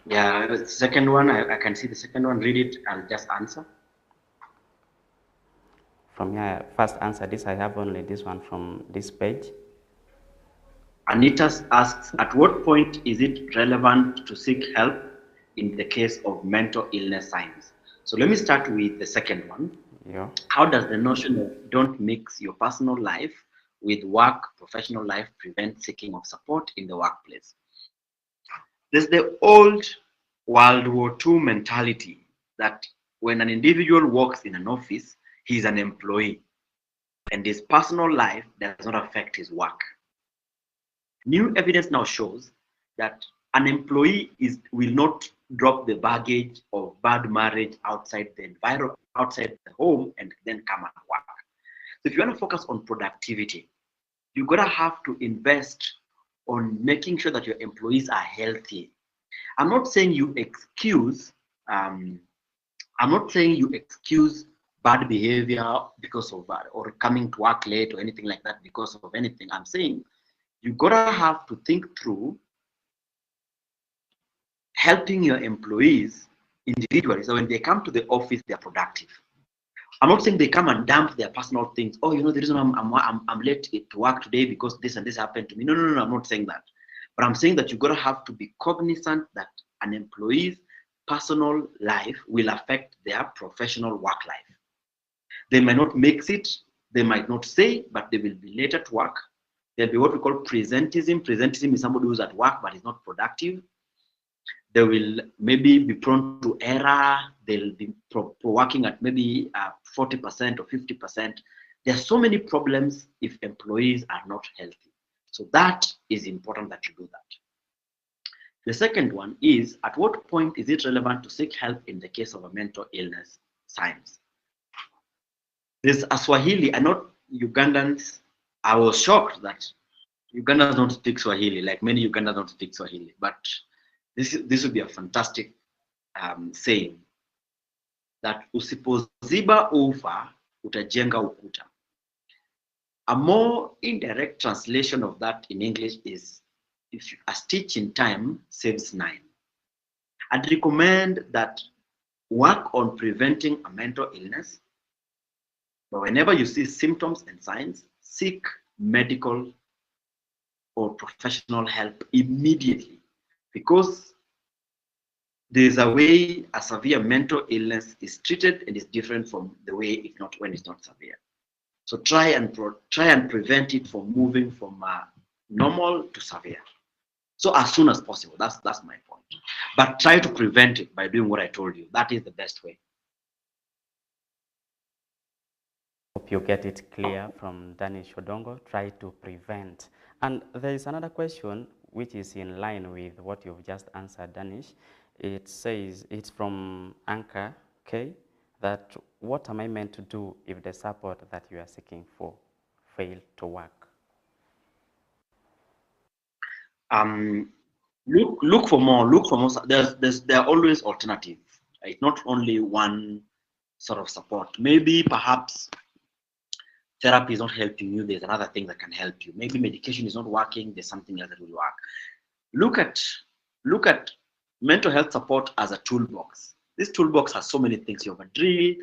Yeah, the second one, I can see the second one. Read it and just answer. From here, first answer this, I have only this one from this page. Anita asks, at what point is it relevant to seek help in the case of mental illness signs? So let me start with the second one. Yeah. How does the notion of don't mix your personal life with work, professional life, prevent seeking of support in the workplace? There's the old World War II mentality that when an individual works in an office, he's an employee and his personal life does not affect his work. New evidence now shows that an employee will not drop the baggage of bad marriage outside the environment, outside the home, and then come and work. So if you want to focus on productivity, you're gonna have to invest on making sure that your employees are healthy. I'm not saying you excuse bad behavior because of that, or coming to work late or anything like that because of anything. I'm saying you gotta have to think through helping your employees individually, so when they come to the office, they're productive. I'm not saying they come and dump their personal things. Oh, you know, the reason I'm late to work today because this and this happened to me. No, I'm not saying that. But I'm saying that you gotta have to be cognizant that an employee's personal life will affect their professional work life. They might not mix it, they might not say, but they will be late at work. There'll be what we call presentism. Presentism is somebody who's at work but is not productive. They will maybe be prone to error. They'll be working at maybe 40% or 50%. There are so many problems if employees are not healthy. So that is important that you do that. The second one is, at what point is it relevant to seek help in the case of a mental illness signs? There's a Swahili, I know Ugandans, I was shocked that Ugandans don't speak Swahili, like many Ugandans don't speak Swahili, but this would be a fantastic saying that usipoziba ufa utajenga ukuta. A more indirect translation of that in English is, if a stitch in time saves 9. I'd recommend that work on preventing a mental illness, but whenever you see symptoms and signs, seek medical or professional help immediately, because there's a way a severe mental illness is treated and is different from the way when it's not severe. So try and prevent it from moving from normal to severe. So as soon as possible, that's my point. But try to prevent it by doing what I told you. That is the best way. Hope you get it clear from Danish Odongo. Try to prevent. And there is another question which is in line with what you've just answered, Danish. It says, it's from Anchor, okay, that what am I meant to do if the support that you are seeking for fail to work? Look for more. There are always alternatives. It's not only one sort of support. Maybe perhaps therapy is not helping you. There's another thing that can help you. Maybe medication is not working. There's something else that will work. Look at mental health support as a toolbox. This toolbox has so many things. You have a drill,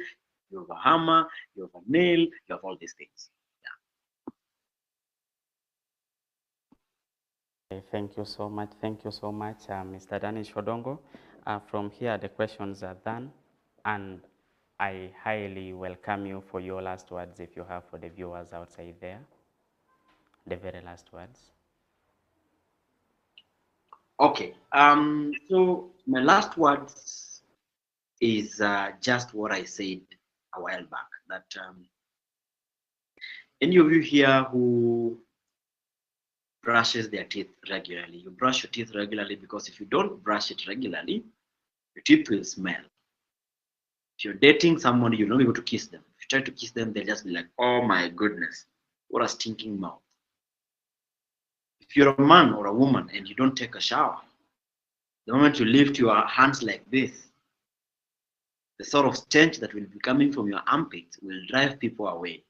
you have a hammer, you have a nail, you have all these things. Thank you so much. Thank you so much, Mr. Danish Odongo. From here, the questions are done, and I highly welcome you for your last words, if you have, for the viewers outside there. The very last words. Okay. So my last words is just what I said a while back. That any of you here who brushes their teeth regularly. You brush your teeth regularly because if you don't brush it regularly, your teeth will smell. If you're dating someone, you'll not be able to kiss them. If you try to kiss them, they'll just be like, oh my goodness, what a stinking mouth. If you're a man or a woman and you don't take a shower, the moment you lift your hands like this, the sort of stench that will be coming from your armpits will drive people away.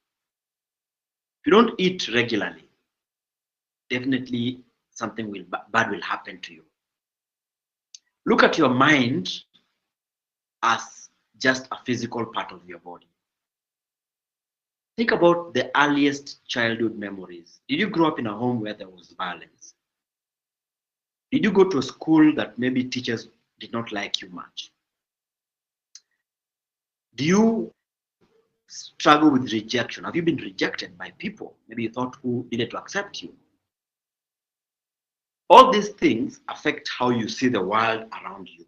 If you don't eat regularly, definitely something bad will happen to you. Look at your mind as just a physical part of your body. Think about the earliest childhood memories. Did you grow up in a home where there was violence? Did you go to a school that maybe teachers did not like you much? Do you struggle with rejection? Have you been rejected by people maybe you thought who needed to accept you? All these things affect how you see the world around you.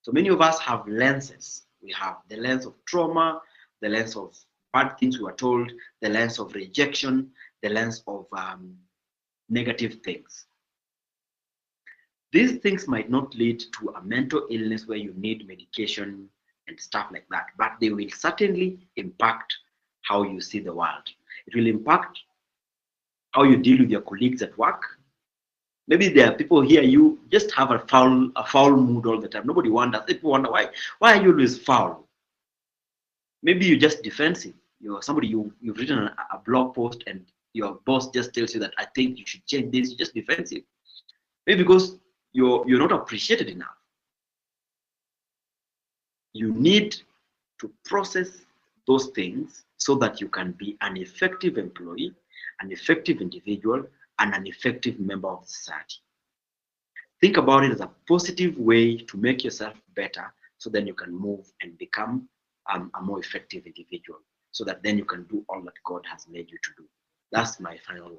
So many of us have lenses. We have the lens of trauma, the lens of bad things we were told, the lens of rejection, the lens of negative things. These things might not lead to a mental illness where you need medication and stuff like that, but they will certainly impact how you see the world. It will impact how you deal with your colleagues at work. Maybe there are people here, you just have a foul mood all the time. Nobody wonders. People wonder why are you always foul? Maybe you're just defensive. You're somebody, you've written a blog post and your boss just tells you that I think you should change this. You're just defensive. Maybe because you're not appreciated enough. You need to process those things so that you can be an effective employee, an effective individual, and an effective member of society. Think about it as a positive way to make yourself better so then you can move and become a more effective individual so that then you can do all that God has made you to do. That's my final word.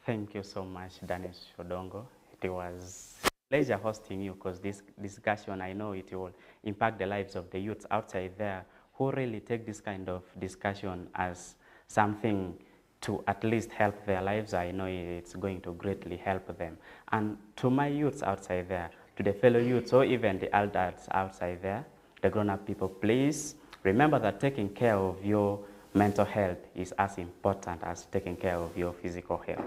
Thank you so much, Dennis Shodongo. It was a pleasure hosting you because this discussion, I know it will impact the lives of the youths outside there who really take this kind of discussion as something to at least help their lives. I know it's going to greatly help them. And to my youths outside there, to the fellow youths or even the elders outside there, the grown-up people, please remember that taking care of your mental health is as important as taking care of your physical health.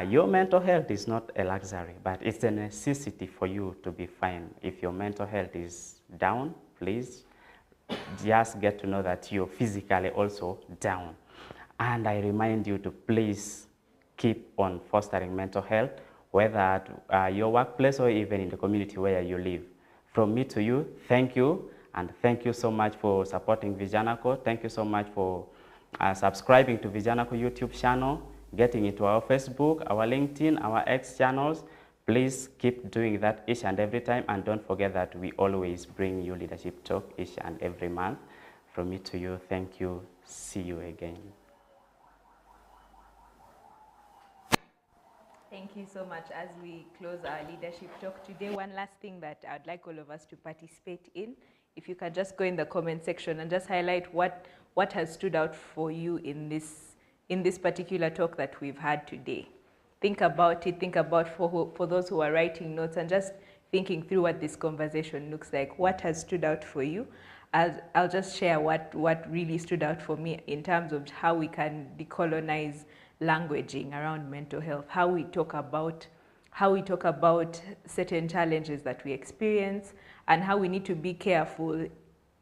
Your mental health is not a luxury, but it's a necessity for you to be fine. If your mental health is down, please just get to know that you're physically also down. And I remind you to please keep on fostering mental health, whether at your workplace or even in the community where you live. From me to you, thank you. And thank you so much for supporting Vijanaco. Thank you so much for subscribing to Vijanaco YouTube channel, getting into our Facebook, our LinkedIn, our X channels. Please keep doing that each and every time. And don't forget that we always bring you leadership talk each and every month. From me to you, thank you. See you again. Thank you so much. As we close our leadership talk today, one last thing that I'd like all of us to participate in, if you can just go in the comment section and just highlight what has stood out for you in this particular talk that we've had today. Think about it, think about for those who are writing notes and just thinking through what this conversation looks like. What has stood out for you? I'll just share what really stood out for me in terms of how we can decolonize languaging around mental health, how we talk about certain challenges that we experience, and how we need to be careful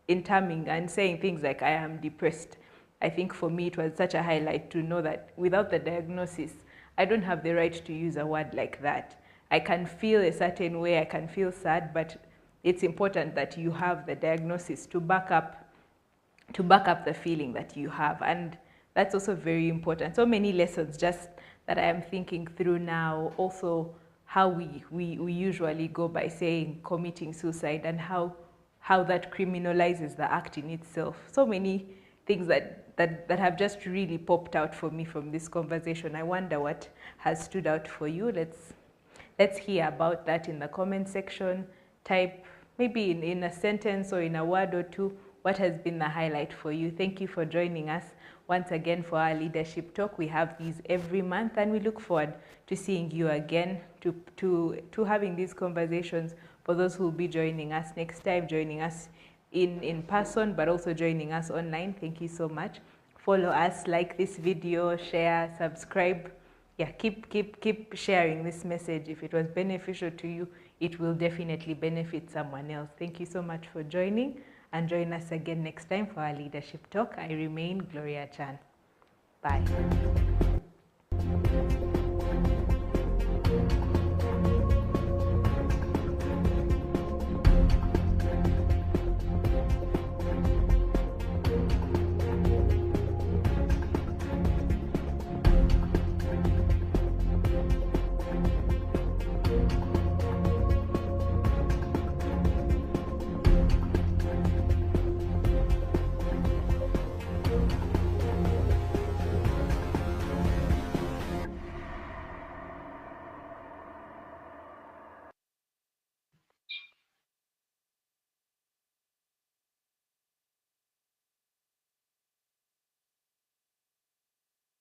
in terming and saying things like, I am depressed. I think for me it was such a highlight to know that without the diagnosis, I don't have the right to use a word like that. I can feel a certain way, I can feel sad, but it's important that you have the diagnosis to back up the feeling that you have. And that's also very important. So many lessons just that I am thinking through now. Also, how we usually go by saying committing suicide and how that criminalizes the act in itself. So many things that have just really popped out for me from this conversation. I wonder what has stood out for you. Let's hear about that in the comment section. Type maybe in a sentence or in a word or two what has been the highlight for you. Thank you for joining us once again for our leadership talk. We have these every month and we look forward to seeing you again, to having these conversations for those who will be joining us next time, joining us in person, but also joining us online. Thank you so much. Follow us, like this video, share, subscribe. Yeah, keep sharing this message. If it was beneficial to you, it will definitely benefit someone else. Thank you so much for joining, and join us again next time for our leadership talk. I remain Gloria Chan. Bye.